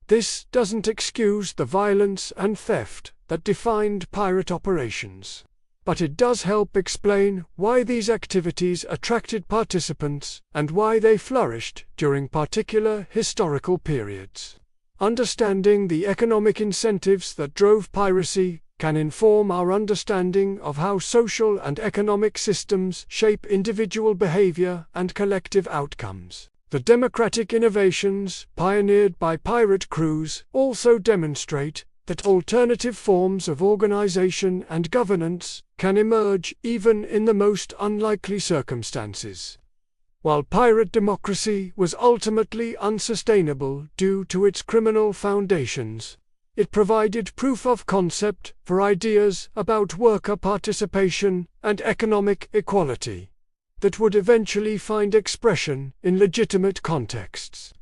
This doesn't excuse the violence and theft that defined pirate operations, but it does help explain why these activities attracted participants and why they flourished during particular historical periods. Understanding the economic incentives that drove piracy can inform our understanding of how social and economic systems shape individual behavior and collective outcomes. The democratic innovations pioneered by pirate crews also demonstrate that alternative forms of organization and governance can emerge even in the most unlikely circumstances. While pirate democracy was ultimately unsustainable due to its criminal foundations, it provided proof of concept for ideas about worker participation and economic equality that would eventually find expression in legitimate contexts.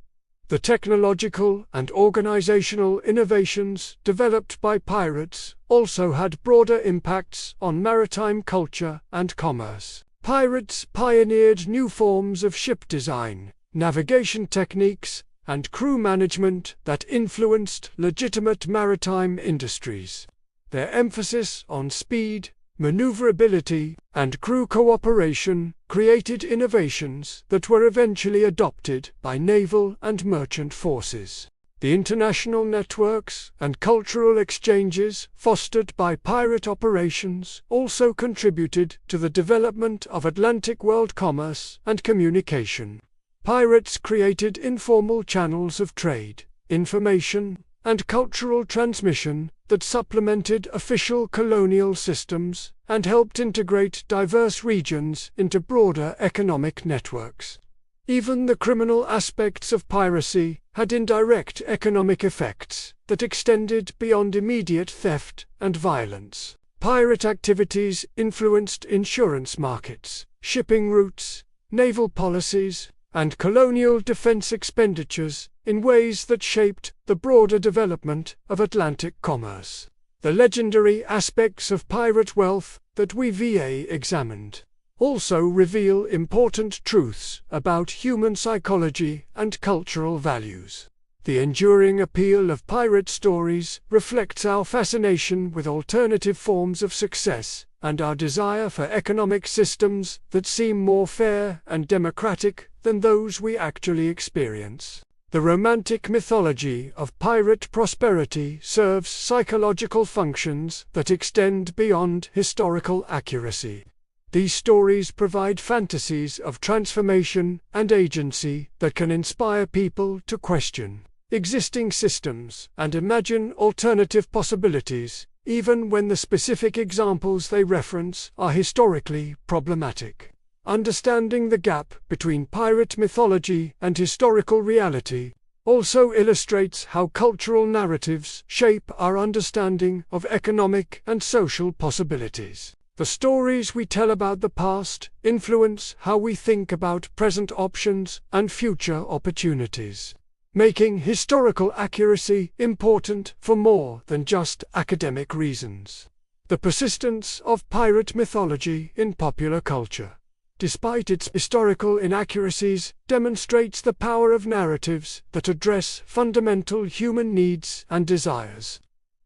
The technological and organizational innovations developed by pirates also had broader impacts on maritime culture and commerce. Pirates pioneered new forms of ship design, navigation techniques, and crew management that influenced legitimate maritime industries. Their emphasis on speed, maneuverability, and crew cooperation created innovations that were eventually adopted by naval and merchant forces. The international networks and cultural exchanges fostered by pirate operations also contributed to the development of Atlantic world commerce and communication. Pirates created informal channels of trade, information, and cultural transmission that supplemented official colonial systems and helped integrate diverse regions into broader economic networks. Even the criminal aspects of piracy had indirect economic effects that extended beyond immediate theft and violence. Pirate activities influenced insurance markets, shipping routes, naval policies, and colonial defense expenditures in ways that shaped the broader development of Atlantic commerce. The legendary aspects of pirate wealth that we've examined also reveal important truths about human psychology and cultural values. The enduring appeal of pirate stories reflects our fascination with alternative forms of success and our desire for economic systems that seem more fair and democratic than those we actually experience. The romantic mythology of pirate prosperity serves psychological functions that extend beyond historical accuracy. These stories provide fantasies of transformation and agency that can inspire people to question existing systems and imagine alternative possibilities, even when the specific examples they reference are historically problematic. Understanding the gap between pirate mythology and historical reality also illustrates how cultural narratives shape our understanding of economic and social possibilities. The stories we tell about the past influence how we think about present options and future opportunities, making historical accuracy important for more than just academic reasons. The persistence of pirate mythology in popular culture, despite its historical inaccuracies, demonstrates the power of narratives that address fundamental human needs and desires.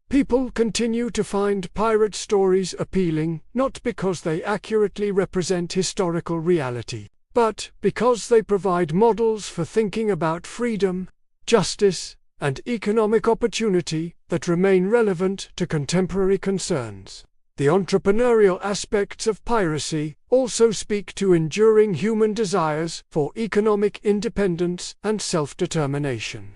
People continue to find pirate stories appealing not because they accurately represent historical reality, but because they provide models for thinking about freedom, justice, and economic opportunity that remain relevant to contemporary concerns. The entrepreneurial aspects of piracy also speak to enduring human desires for economic independence and self-determination.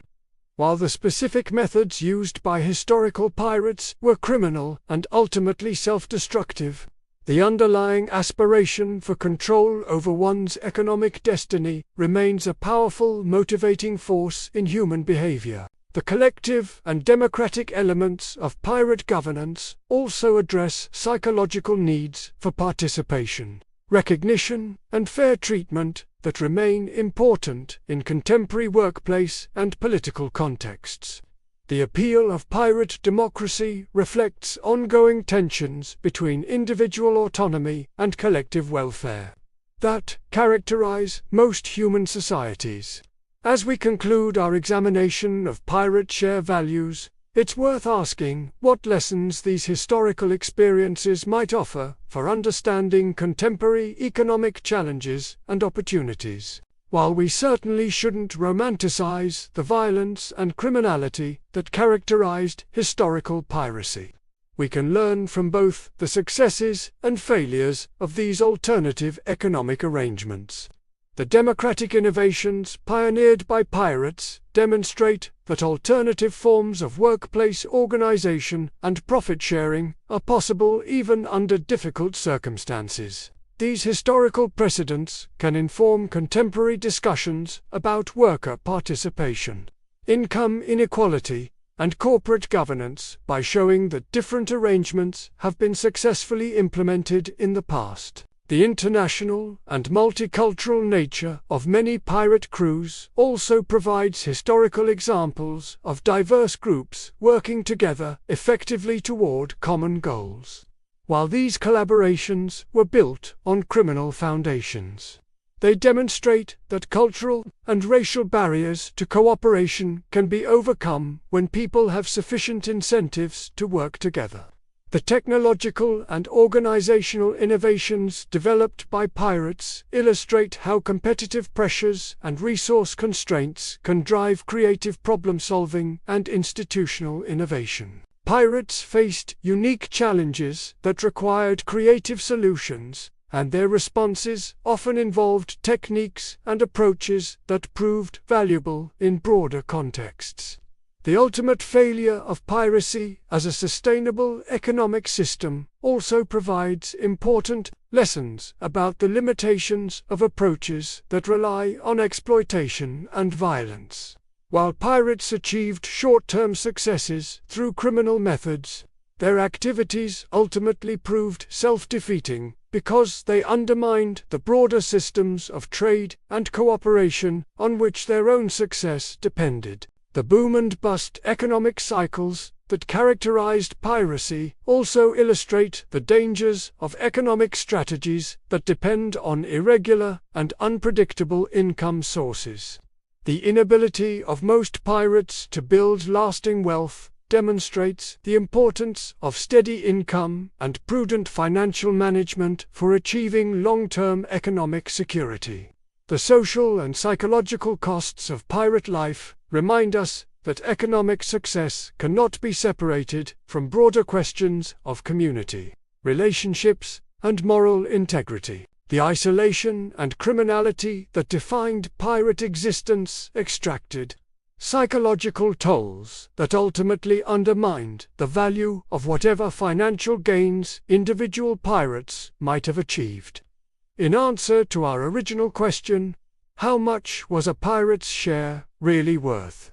While the specific methods used by historical pirates were criminal and ultimately self-destructive, the underlying aspiration for control over one's economic destiny remains a powerful motivating force in human behavior. The collective and democratic elements of pirate governance also address psychological needs for participation, recognition, and fair treatment that remain important in contemporary workplace and political contexts. The appeal of pirate democracy reflects ongoing tensions between individual autonomy and collective welfare that characterize most human societies. As we conclude our examination of pirate share values, it's worth asking what lessons these historical experiences might offer for understanding contemporary economic challenges and opportunities. While we certainly shouldn't romanticize the violence and criminality that characterized historical piracy, we can learn from both the successes and failures of these alternative economic arrangements. The democratic innovations pioneered by pirates demonstrate that alternative forms of workplace organization and profit sharing are possible even under difficult circumstances. These historical precedents can inform contemporary discussions about worker participation, income inequality, and corporate governance by showing that different arrangements have been successfully implemented in the past. The international and multicultural nature of many pirate crews also provides historical examples of diverse groups working together effectively toward common goals. While these collaborations were built on criminal foundations, they demonstrate that cultural and racial barriers to cooperation can be overcome when people have sufficient incentives to work together. The technological and organizational innovations developed by pirates illustrate how competitive pressures and resource constraints can drive creative problem-solving and institutional innovation. Pirates faced unique challenges that required creative solutions, and their responses often involved techniques and approaches that proved valuable in broader contexts. The ultimate failure of piracy as a sustainable economic system also provides important lessons about the limitations of approaches that rely on exploitation and violence. While pirates achieved short-term successes through criminal methods, their activities ultimately proved self-defeating because they undermined the broader systems of trade and cooperation on which their own success depended. The boom and bust economic cycles that characterized piracy also illustrate the dangers of economic strategies that depend on irregular and unpredictable income sources. The inability of most pirates to build lasting wealth demonstrates the importance of steady income and prudent financial management for achieving long-term economic security. The social and psychological costs of pirate life remind us that economic success cannot be separated from broader questions of community, relationships, and moral integrity. The isolation and criminality that defined pirate existence extracted psychological tolls that ultimately undermined the value of whatever financial gains individual pirates might have achieved. In answer to our original question, how much was a pirate's share really worth?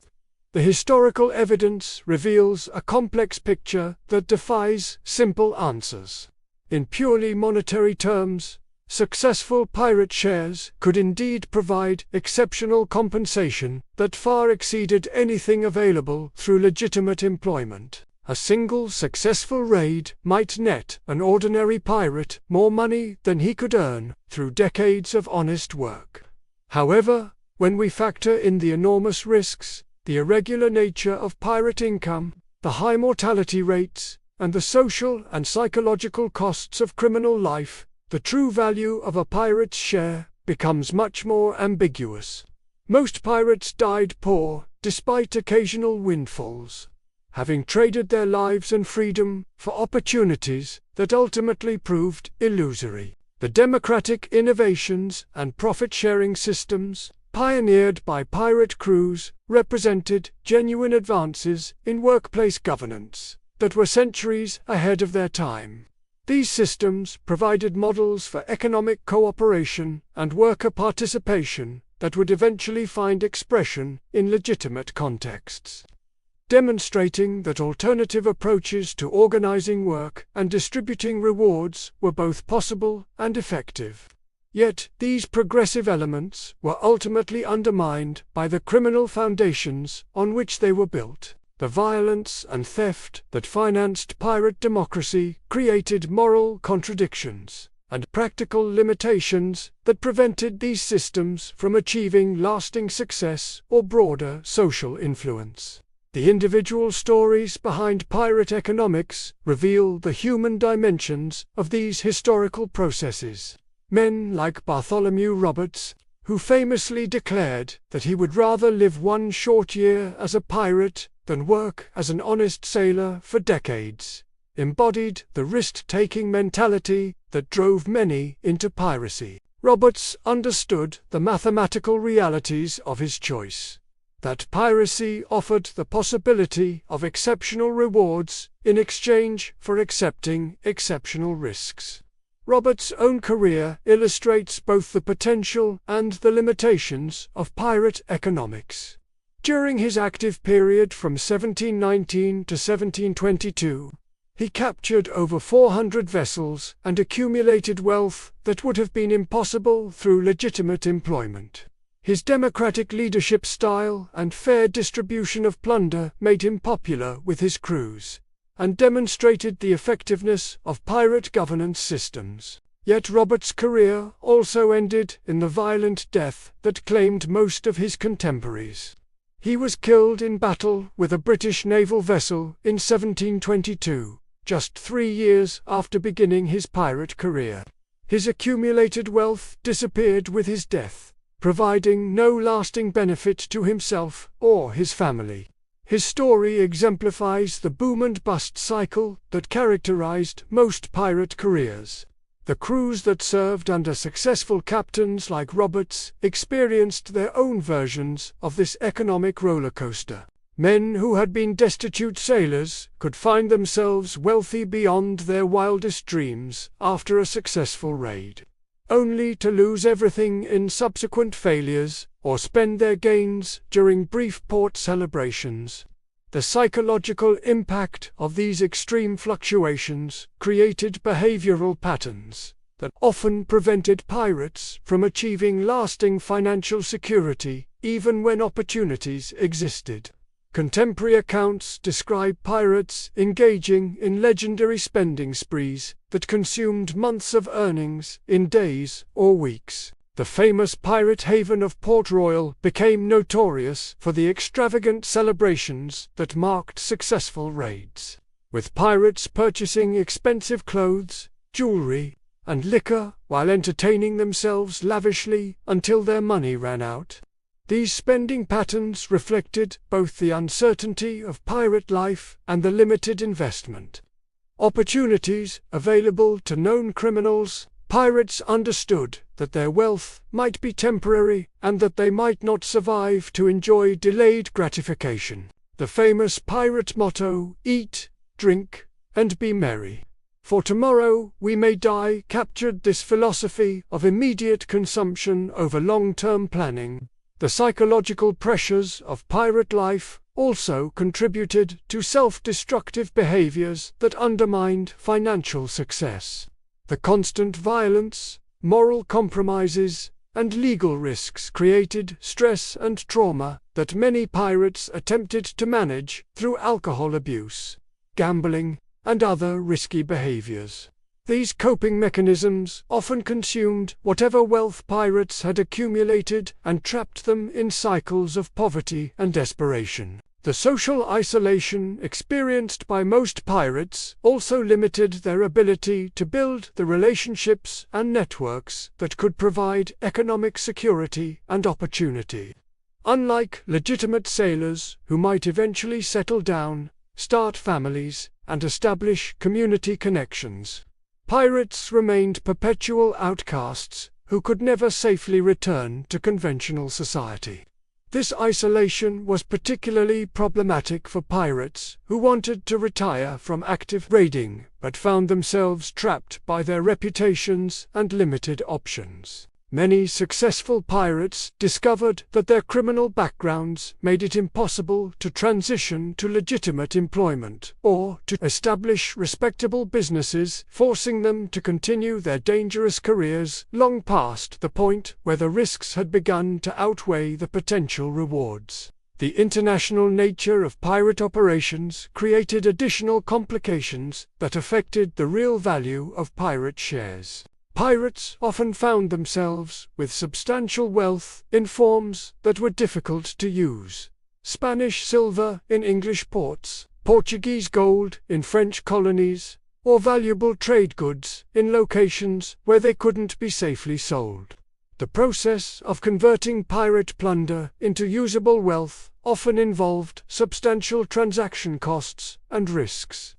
The historical evidence reveals a complex picture that defies simple answers. In purely monetary terms, successful pirate shares could indeed provide exceptional compensation that far exceeded anything available through legitimate employment. A single successful raid might net an ordinary pirate more money than he could earn through decades of honest work. However, when we factor in the enormous risks, the irregular nature of pirate income, the high mortality rates, and the social and psychological costs of criminal life, the true value of a pirate's share becomes much more ambiguous. Most pirates died poor, despite occasional windfalls, having traded their lives and freedom for opportunities that ultimately proved illusory. The democratic innovations and profit-sharing systems pioneered by pirate crews represented genuine advances in workplace governance that were centuries ahead of their time. These systems provided models for economic cooperation and worker participation that would eventually find expression in legitimate contexts, demonstrating that alternative approaches to organizing work and distributing rewards were both possible and effective. Yet, these progressive elements were ultimately undermined by the criminal foundations on which they were built. The violence and theft that financed pirate democracy created moral contradictions and practical limitations that prevented these systems from achieving lasting success or broader social influence. The individual stories behind pirate economics reveal the human dimensions of these historical processes. Men like Bartholomew Roberts, who famously declared that he would rather live one short year as a pirate than work as an honest sailor for decades, embodied the risk-taking mentality that drove many into piracy. Roberts understood the mathematical realities of his choice, that piracy offered the possibility of exceptional rewards in exchange for accepting exceptional risks. Roberts' own career illustrates both the potential and the limitations of pirate economics. During his active period from 1719 to 1722, he captured over 400 vessels and accumulated wealth that would have been impossible through legitimate employment. His democratic leadership style and fair distribution of plunder made him popular with his crews, and demonstrated the effectiveness of pirate governance systems. Yet Roberts' career also ended in the violent death that claimed most of his contemporaries. He was killed in battle with a British naval vessel in 1722, just 3 years after beginning his pirate career. His accumulated wealth disappeared with his death, providing no lasting benefit to himself or his family. His story exemplifies the boom-and-bust cycle that characterized most pirate careers. The crews that served under successful captains like Roberts experienced their own versions of this economic rollercoaster. Men who had been destitute sailors could find themselves wealthy beyond their wildest dreams after a successful raid, only to lose everything in subsequent failures or spend their gains during brief port celebrations. The psychological impact of these extreme fluctuations created behavioral patterns that often prevented pirates from achieving lasting financial security, even when opportunities existed. Contemporary accounts describe pirates engaging in legendary spending sprees that consumed months of earnings in days or weeks. The famous pirate haven of Port Royal became notorious for the extravagant celebrations that marked successful raids, with pirates purchasing expensive clothes, jewelry, and liquor while entertaining themselves lavishly until their money ran out. These spending patterns reflected both the uncertainty of pirate life and the limited investment opportunities available to known criminals. Pirates understood that their wealth might be temporary and that they might not survive to enjoy delayed gratification. The famous pirate motto, "Eat, drink, and be merry, for tomorrow we may die," captured this philosophy of immediate consumption over long-term planning. The psychological pressures of pirate life also contributed to self-destructive behaviors that undermined financial success. The constant violence, moral compromises, and legal risks created stress and trauma that many pirates attempted to manage through alcohol abuse, gambling, and other risky behaviors. These coping mechanisms often consumed whatever wealth pirates had accumulated and trapped them in cycles of poverty and desperation. The social isolation experienced by most pirates also limited their ability to build the relationships and networks that could provide economic security and opportunity. Unlike legitimate sailors who might eventually settle down, start families, and establish community connections, pirates remained perpetual outcasts who could never safely return to conventional society. This isolation was particularly problematic for pirates who wanted to retire from active raiding but found themselves trapped by their reputations and limited options. Many successful pirates discovered that their criminal backgrounds made it impossible to transition to legitimate employment or to establish respectable businesses, forcing them to continue their dangerous careers long past the point where the risks had begun to outweigh the potential rewards. The international nature of pirate operations created additional complications that affected the real value of pirate shares. Pirates often found themselves with substantial wealth in forms that were difficult to use. Spanish silver in English ports, Portuguese gold in French colonies, or valuable trade goods in locations where they couldn't be safely sold. The process of converting pirate plunder into usable wealth often involved substantial transaction costs and risks.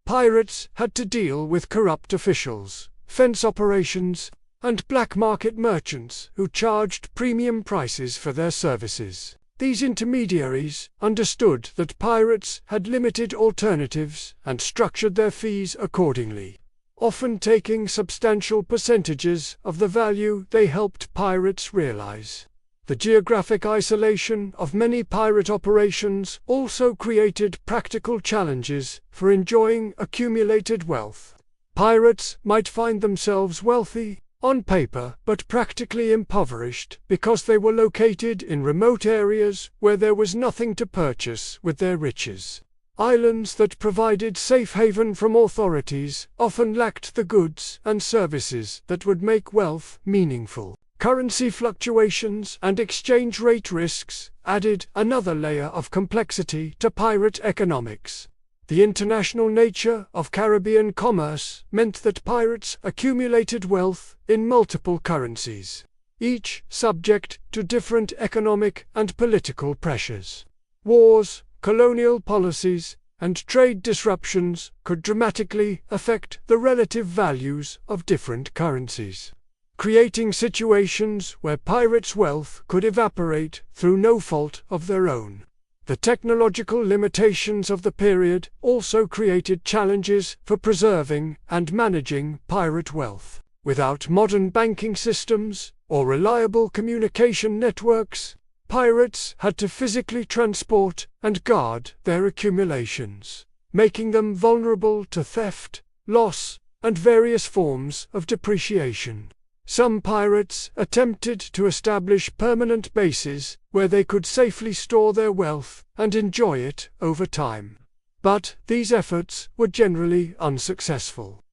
Pirates had to deal with corrupt officials, fence operations, and black market merchants who charged premium prices for their services. These intermediaries understood that pirates had limited alternatives and structured their fees accordingly, often taking substantial percentages of the value they helped pirates realize. The geographic isolation of many pirate operations also created practical challenges for enjoying accumulated wealth. Pirates might find themselves wealthy on paper but practically impoverished because they were located in remote areas where there was nothing to purchase with their riches. Islands that provided safe haven from authorities often lacked the goods and services that would make wealth meaningful. Currency fluctuations and exchange rate risks added another layer of complexity to pirate economics. The international nature of Caribbean commerce meant that pirates accumulated wealth in multiple currencies, each subject to different economic and political pressures. Wars, colonial policies, and trade disruptions could dramatically affect the relative values of different currencies, creating situations where pirates' wealth could evaporate through no fault of their own. The technological limitations of the period also created challenges for preserving and managing pirate wealth. Without modern banking systems or reliable communication networks, pirates had to physically transport and guard their accumulations, making them vulnerable to theft, loss, and various forms of depreciation. Some pirates attempted to establish permanent bases where they could safely store their wealth and enjoy it over time. But these efforts were generally unsuccessful.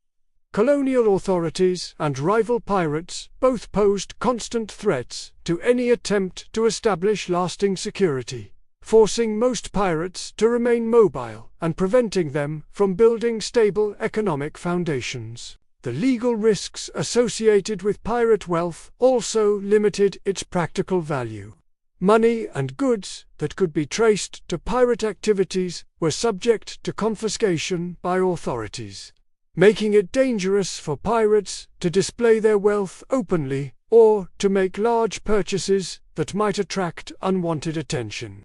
Colonial authorities and rival pirates both posed constant threats to any attempt to establish lasting security, forcing most pirates to remain mobile and preventing them from building stable economic foundations. The legal risks associated with pirate wealth also limited its practical value. Money and goods that could be traced to pirate activities were subject to confiscation by authorities, making it dangerous for pirates to display their wealth openly or to make large purchases that might attract unwanted attention.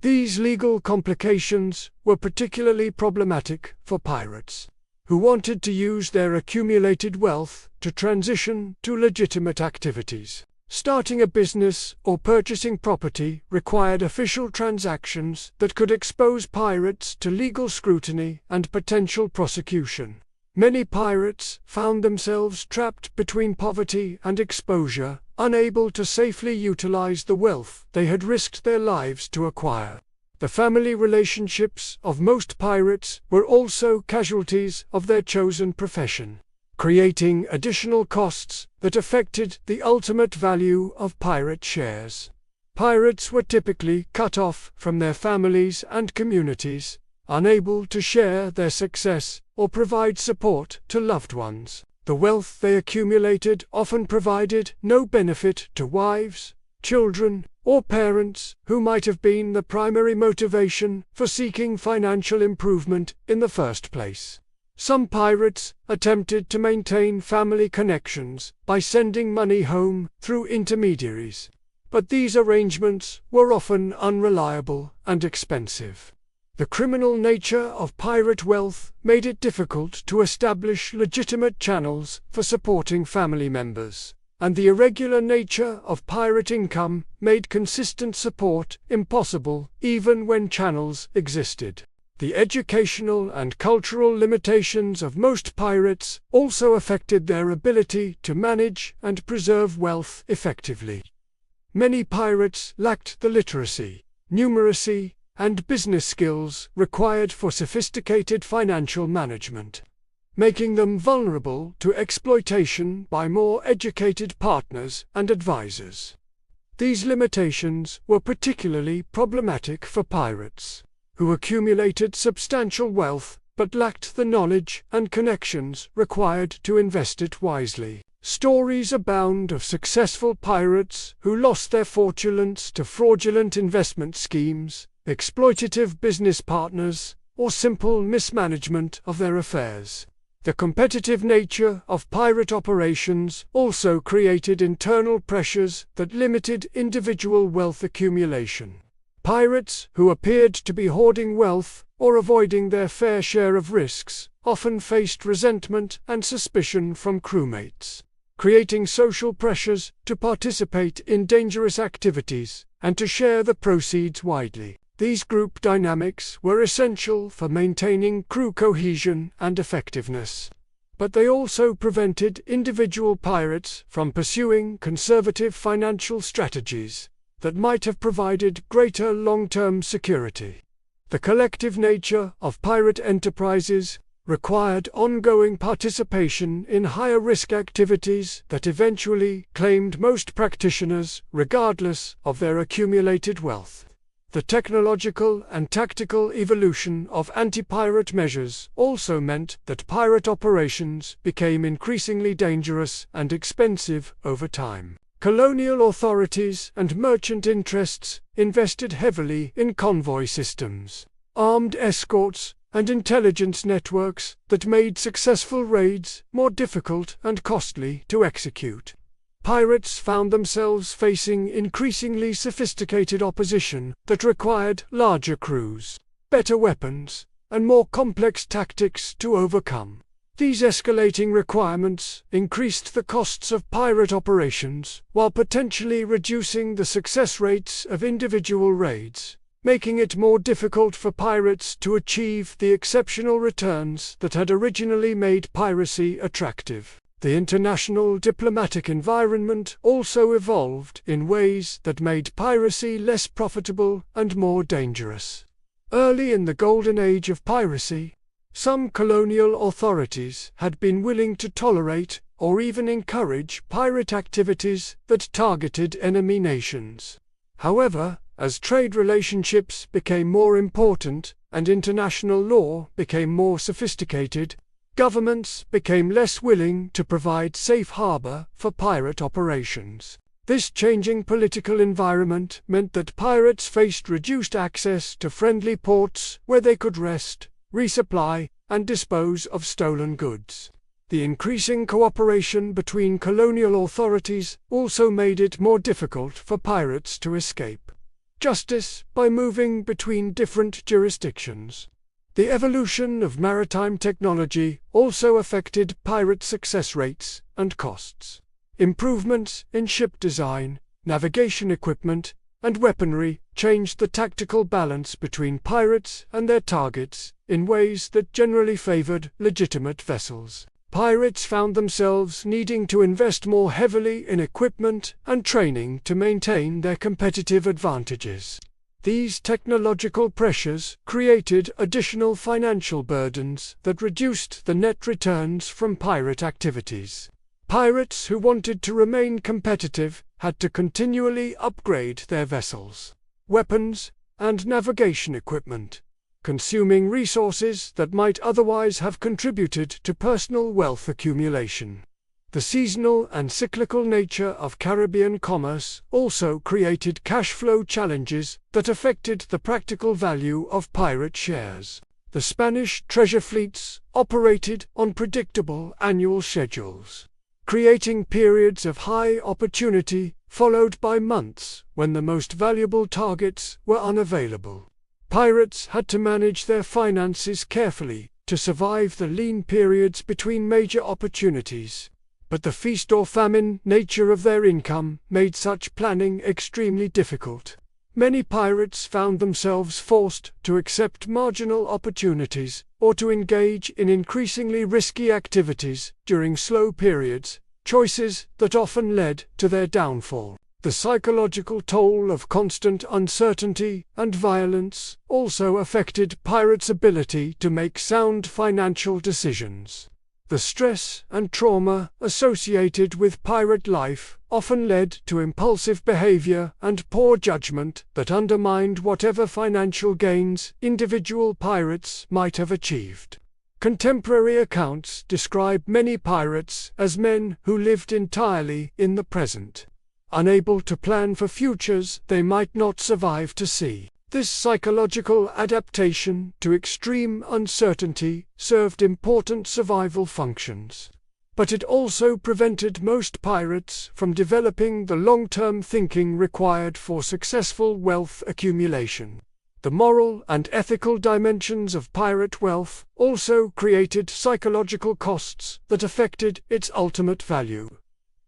These legal complications were particularly problematic for pirates who wanted to use their accumulated wealth to transition to legitimate activities. Starting a business or purchasing property required official transactions that could expose pirates to legal scrutiny and potential prosecution. Many pirates found themselves trapped between poverty and exposure, unable to safely utilize the wealth they had risked their lives to acquire. The family relationships of most pirates were also casualties of their chosen profession, creating additional costs that affected the ultimate value of pirate shares. Pirates were typically cut off from their families and communities, unable to share their success or provide support to loved ones. The wealth they accumulated often provided no benefit to wives, children, or parents who might have been the primary motivation for seeking financial improvement in the first place. Some pirates attempted to maintain family connections by sending money home through intermediaries, but these arrangements were often unreliable and expensive. The criminal nature of pirate wealth made it difficult to establish legitimate channels for supporting family members, and the irregular nature of pirate income made consistent support impossible even when channels existed. The educational and cultural limitations of most pirates also affected their ability to manage and preserve wealth effectively. Many pirates lacked the literacy, numeracy, and business skills required for sophisticated financial management, making them vulnerable to exploitation by more educated partners and advisors. These limitations were particularly problematic for pirates, who accumulated substantial wealth but lacked the knowledge and connections required to invest it wisely. Stories abound of successful pirates who lost their fortunes to fraudulent investment schemes, exploitative business partners, or simple mismanagement of their affairs. The competitive nature of pirate operations also created internal pressures that limited individual wealth accumulation. Pirates who appeared to be hoarding wealth or avoiding their fair share of risks often faced resentment and suspicion from crewmates, creating social pressures to participate in dangerous activities and to share the proceeds widely. These group dynamics were essential for maintaining crew cohesion and effectiveness, but they also prevented individual pirates from pursuing conservative financial strategies that might have provided greater long-term security. The collective nature of pirate enterprises required ongoing participation in higher-risk activities that eventually claimed most practitioners regardless of their accumulated wealth. The technological and tactical evolution of anti-pirate measures also meant that pirate operations became increasingly dangerous and expensive over time. Colonial authorities and merchant interests invested heavily in convoy systems, armed escorts, and intelligence networks that made successful raids more difficult and costly to execute. Pirates found themselves facing increasingly sophisticated opposition that required larger crews, better weapons, and more complex tactics to overcome. These escalating requirements increased the costs of pirate operations while potentially reducing the success rates of individual raids, making it more difficult for pirates to achieve the exceptional returns that had originally made piracy attractive. The international diplomatic environment also evolved in ways that made piracy less profitable and more dangerous. Early in the golden age of piracy, some colonial authorities had been willing to tolerate or even encourage pirate activities that targeted enemy nations. However, as trade relationships became more important and international law became more sophisticated, governments became less willing to provide safe harbor for pirate operations. This changing political environment meant that pirates faced reduced access to friendly ports where they could rest, resupply, and dispose of stolen goods. The increasing cooperation between colonial authorities also made it more difficult for pirates to escape justice by moving between different jurisdictions. The evolution of maritime technology also affected pirate success rates and costs. Improvements in ship design, navigation equipment, and weaponry changed the tactical balance between pirates and their targets in ways that generally favored legitimate vessels. Pirates found themselves needing to invest more heavily in equipment and training to maintain their competitive advantages. These technological pressures created additional financial burdens that reduced the net returns from pirate activities. Pirates who wanted to remain competitive had to continually upgrade their vessels, weapons, and navigation equipment, consuming resources that might otherwise have contributed to personal wealth accumulation. The seasonal and cyclical nature of Caribbean commerce also created cash flow challenges that affected the practical value of pirate shares. The Spanish treasure fleets operated on predictable annual schedules, creating periods of high opportunity followed by months when the most valuable targets were unavailable. Pirates had to manage their finances carefully to survive the lean periods between major opportunities, but the feast or famine nature of their income made such planning extremely difficult. Many pirates found themselves forced to accept marginal opportunities or to engage in increasingly risky activities during slow periods, choices that often led to their downfall. The psychological toll of constant uncertainty and violence also affected pirates' ability to make sound financial decisions. The stress and trauma associated with pirate life often led to impulsive behavior and poor judgment that undermined whatever financial gains individual pirates might have achieved. Contemporary accounts describe many pirates as men who lived entirely in the present, unable to plan for futures they might not survive to see. This psychological adaptation to extreme uncertainty served important survival functions, but it also prevented most pirates from developing the long-term thinking required for successful wealth accumulation. The moral and ethical dimensions of pirate wealth also created psychological costs that affected its ultimate value.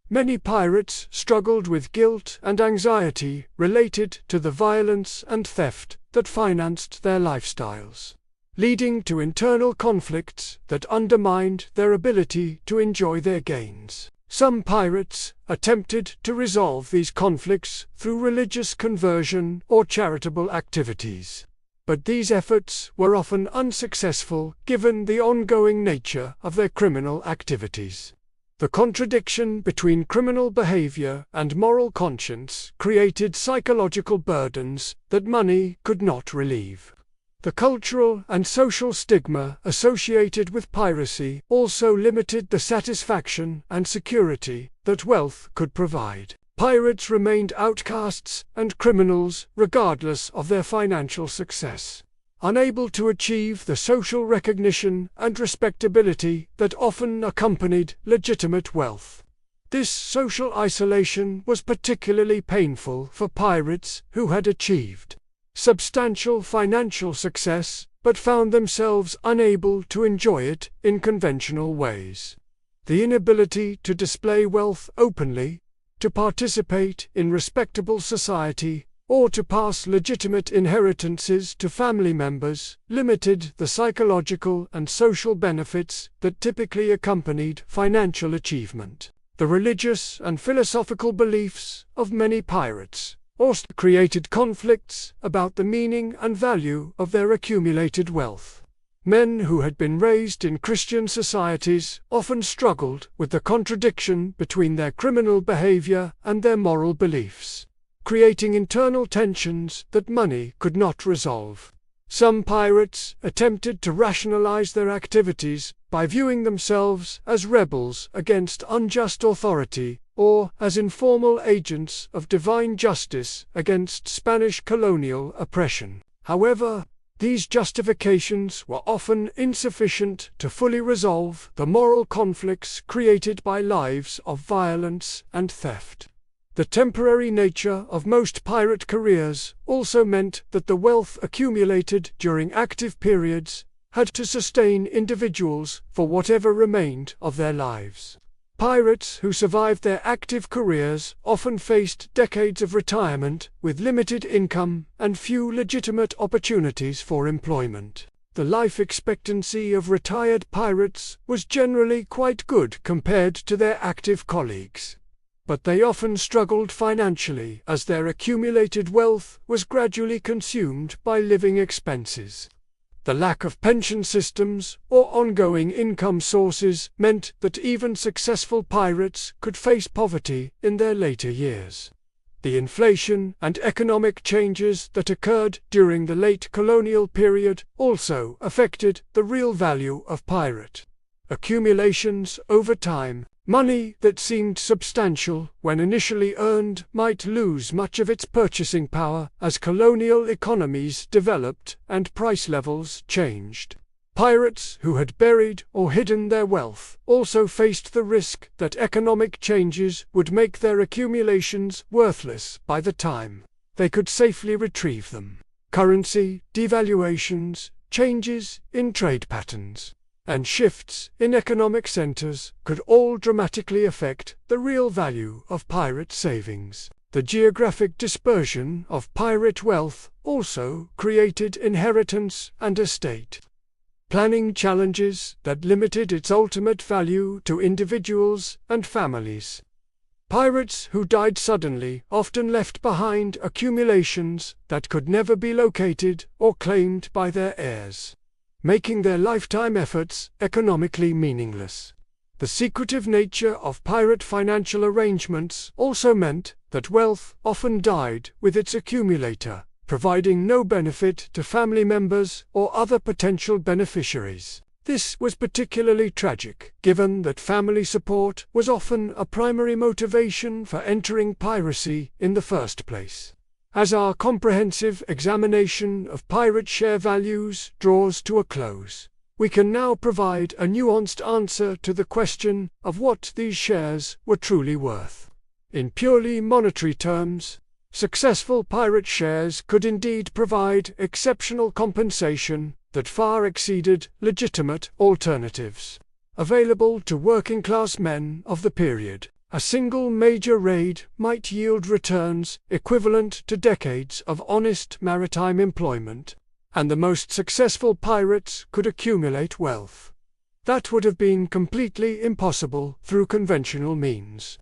Many pirates struggled with guilt and anxiety related to the violence and theft that financed their lifestyles, leading to internal conflicts that undermined their ability to enjoy their gains. Some pirates attempted to resolve these conflicts through religious conversion or charitable activities, but these efforts were often unsuccessful given the ongoing nature of their criminal activities. The contradiction between criminal behavior and moral conscience created psychological burdens that money could not relieve. The cultural and social stigma associated with piracy also limited the satisfaction and security that wealth could provide. Pirates remained outcasts and criminals regardless of their financial success, unable to achieve the social recognition and respectability that often accompanied legitimate wealth. This social isolation was particularly painful for pirates who had achieved substantial financial success but found themselves unable to enjoy it in conventional ways. The inability to display wealth openly, to participate in respectable society, or to pass legitimate inheritances to family members, limited the psychological and social benefits that typically accompanied financial achievement. The religious and philosophical beliefs of many pirates also created conflicts about the meaning and value of their accumulated wealth. Men who had been raised in Christian societies often struggled with the contradiction between their criminal behavior and their moral beliefs, creating internal tensions that money could not resolve. Some pirates attempted to rationalize their activities by viewing themselves as rebels against unjust authority or as informal agents of divine justice against Spanish colonial oppression. However, these justifications were often insufficient to fully resolve the moral conflicts created by lives of violence and theft. The temporary nature of most pirate careers also meant that the wealth accumulated during active periods had to sustain individuals for whatever remained of their lives. Pirates who survived their active careers often faced decades of retirement with limited income and few legitimate opportunities for employment. The life expectancy of retired pirates was generally quite good compared to their active colleagues. But they often struggled financially as their accumulated wealth was gradually consumed by living expenses. The lack of pension systems or ongoing income sources meant that even successful pirates could face poverty in their later years. The inflation and economic changes that occurred during the late colonial period also affected the real value of pirate accumulations over time. Money that seemed substantial when initially earned might lose much of its purchasing power as colonial economies developed and price levels changed. Pirates who had buried or hidden their wealth also faced the risk that economic changes would make their accumulations worthless by the time they could safely retrieve them. Currency devaluations, changes in trade patterns, and shifts in economic centers could all dramatically affect the real value of pirate savings. The geographic dispersion of pirate wealth also created inheritance and estate planning challenges that limited its ultimate value to individuals and families. Pirates who died suddenly often left behind accumulations that could never be located or claimed by their heirs, making their lifetime efforts economically meaningless. The secretive nature of pirate financial arrangements also meant that wealth often died with its accumulator, providing no benefit to family members or other potential beneficiaries. This was particularly tragic, given that family support was often a primary motivation for entering piracy in the first place. As our comprehensive examination of pirate share values draws to a close, we can now provide a nuanced answer to the question of what these shares were truly worth. In purely monetary terms, successful pirate shares could indeed provide exceptional compensation that far exceeded legitimate alternatives available to working-class men of the period. A single major raid might yield returns equivalent to decades of honest maritime employment, and the most successful pirates could accumulate wealth that would have been completely impossible through conventional means.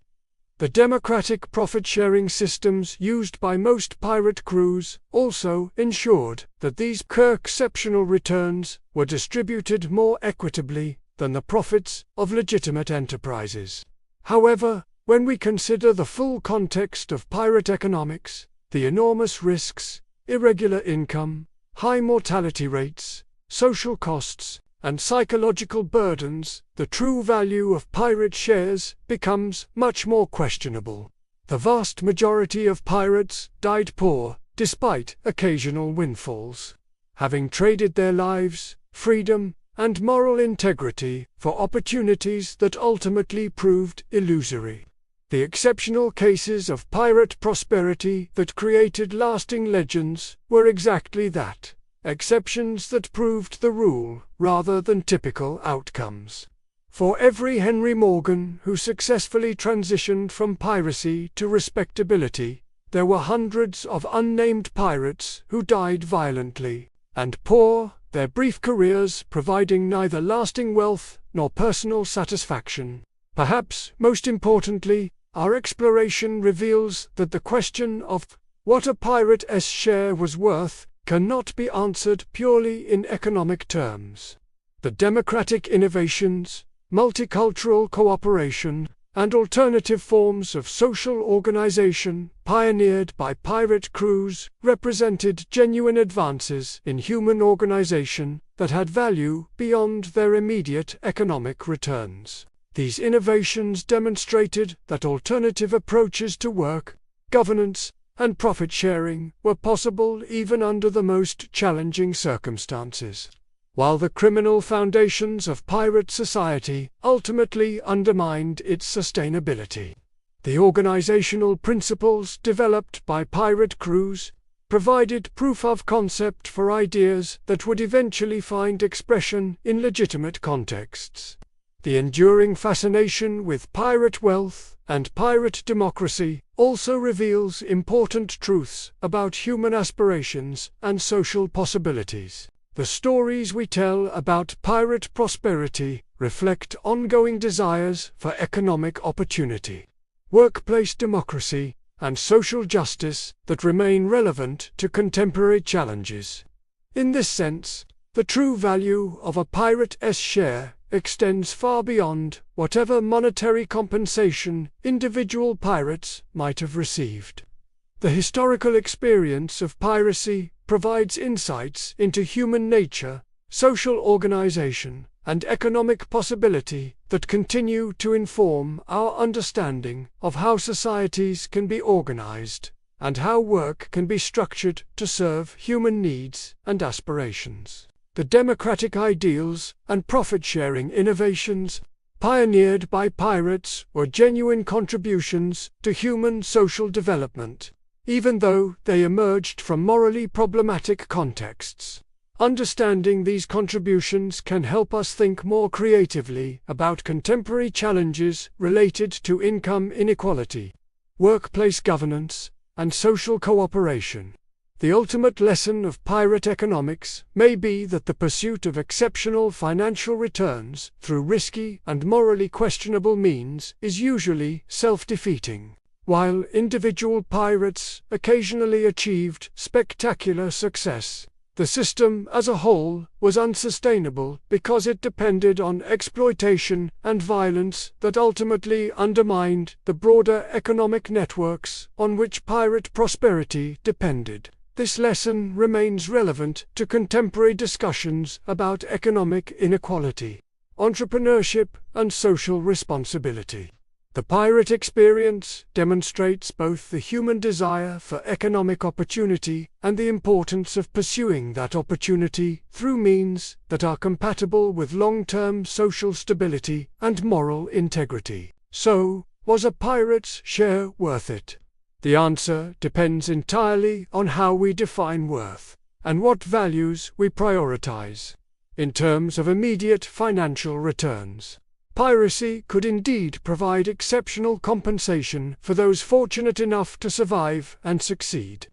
The democratic profit-sharing systems used by most pirate crews also ensured that these exceptional returns were distributed more equitably than the profits of legitimate enterprises. However, when we consider the full context of pirate economics, the enormous risks, irregular income, high mortality rates, social costs, and psychological burdens, the true value of pirate shares becomes much more questionable. The vast majority of pirates died poor, despite occasional windfalls, having traded their lives, freedom, and moral integrity for opportunities that ultimately proved illusory. The exceptional cases of pirate prosperity that created lasting legends were exactly that. Exceptions that proved the rule rather than typical outcomes. For every Henry Morgan who successfully transitioned from piracy to respectability, there were hundreds of unnamed pirates who died violently and poor, their brief careers providing neither lasting wealth nor personal satisfaction. Perhaps most importantly, our exploration reveals that the question of what a pirate's share was worth cannot be answered purely in economic terms. The democratic innovations, multicultural cooperation, and alternative forms of social organization pioneered by pirate crews represented genuine advances in human organization that had value beyond their immediate economic returns. These innovations demonstrated that alternative approaches to work, governance, and profit-sharing were possible even under the most challenging circumstances. While the criminal foundations of pirate society ultimately undermined its sustainability, the organizational principles developed by pirate crews provided proof of concept for ideas that would eventually find expression in legitimate contexts. The enduring fascination with pirate wealth and pirate democracy also reveals important truths about human aspirations and social possibilities. The stories we tell about pirate prosperity reflect ongoing desires for economic opportunity, workplace democracy, and social justice that remain relevant to contemporary challenges. In this sense, the true value of a pirate's share extends far beyond whatever monetary compensation individual pirates might have received. The historical experience of piracy provides insights into human nature, social organization, and economic possibility that continue to inform our understanding of how societies can be organized and how work can be structured to serve human needs and aspirations. The democratic ideals and profit-sharing innovations pioneered by pirates were genuine contributions to human social development, even though they emerged from morally problematic contexts. Understanding these contributions can help us think more creatively about contemporary challenges related to income inequality, workplace governance, and social cooperation. The ultimate lesson of pirate economics may be that the pursuit of exceptional financial returns through risky and morally questionable means is usually self-defeating. While individual pirates occasionally achieved spectacular success, the system as a whole was unsustainable because it depended on exploitation and violence that ultimately undermined the broader economic networks on which pirate prosperity depended. This lesson remains relevant to contemporary discussions about economic inequality, entrepreneurship, and social responsibility. The pirate experience demonstrates both the human desire for economic opportunity and the importance of pursuing that opportunity through means that are compatible with long-term social stability and moral integrity. So, was a pirate's share worth it? The answer depends entirely on how we define worth and what values we prioritize. In terms of immediate financial returns, piracy could indeed provide exceptional compensation for those fortunate enough to survive and succeed.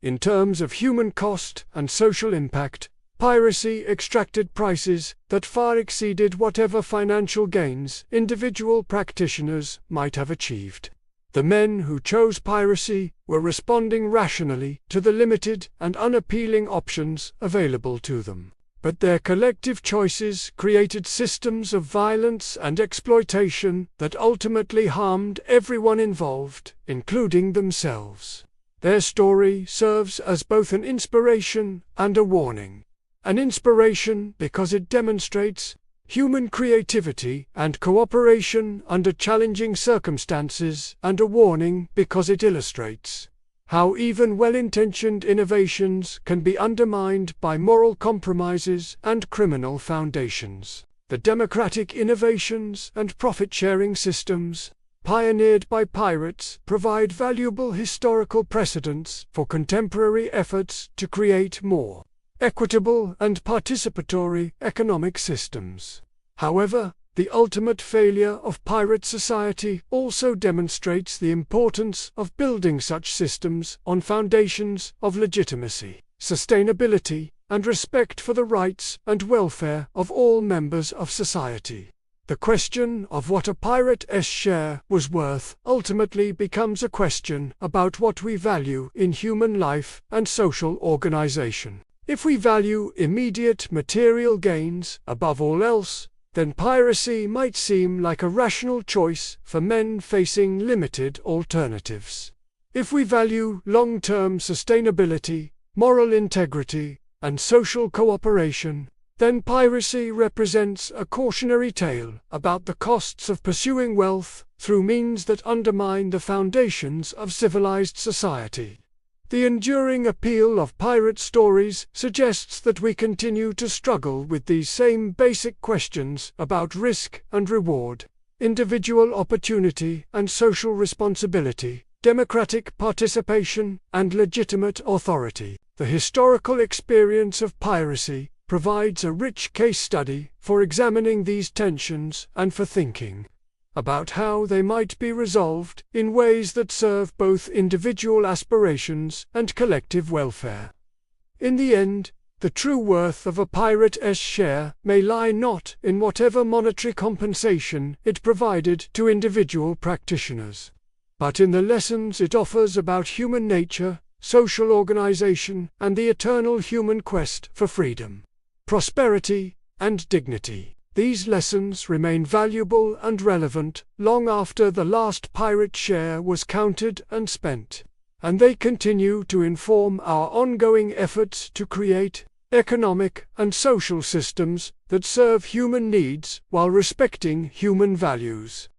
In terms of human cost and social impact, piracy extracted prices that far exceeded whatever financial gains individual practitioners might have achieved. The men who chose piracy were responding rationally to the limited and unappealing options available to them. But their collective choices created systems of violence and exploitation that ultimately harmed everyone involved, including themselves. Their story serves as both an inspiration and a warning. An inspiration because it demonstrates human creativity and cooperation under challenging circumstances, and a warning because it illustrates how even well-intentioned innovations can be undermined by moral compromises and criminal foundations. The democratic innovations and profit-sharing systems pioneered by pirates provide valuable historical precedents for contemporary efforts to create more equitable and participatory economic systems. However, the ultimate failure of pirate society also demonstrates the importance of building such systems on foundations of legitimacy, sustainability, and respect for the rights and welfare of all members of society. The question of what a pirate's share was worth ultimately becomes a question about what we value in human life and social organization. If we value immediate material gains above all else, then piracy might seem like a rational choice for men facing limited alternatives. If we value long-term sustainability, moral integrity, and social cooperation, then piracy represents a cautionary tale about the costs of pursuing wealth through means that undermine the foundations of civilized society. The enduring appeal of pirate stories suggests that we continue to struggle with these same basic questions about risk and reward, individual opportunity and social responsibility, democratic participation and legitimate authority. The historical experience of piracy provides a rich case study for examining these tensions and for thinking about how they might be resolved in ways that serve both individual aspirations and collective welfare. In the end, the true worth of a pirate's share may lie not in whatever monetary compensation it provided to individual practitioners, but in the lessons it offers about human nature, social organization, and the eternal human quest for freedom, prosperity, and dignity. These lessons remain valuable and relevant long after the last pirate share was counted and spent, and they continue to inform our ongoing efforts to create economic and social systems that serve human needs while respecting human values.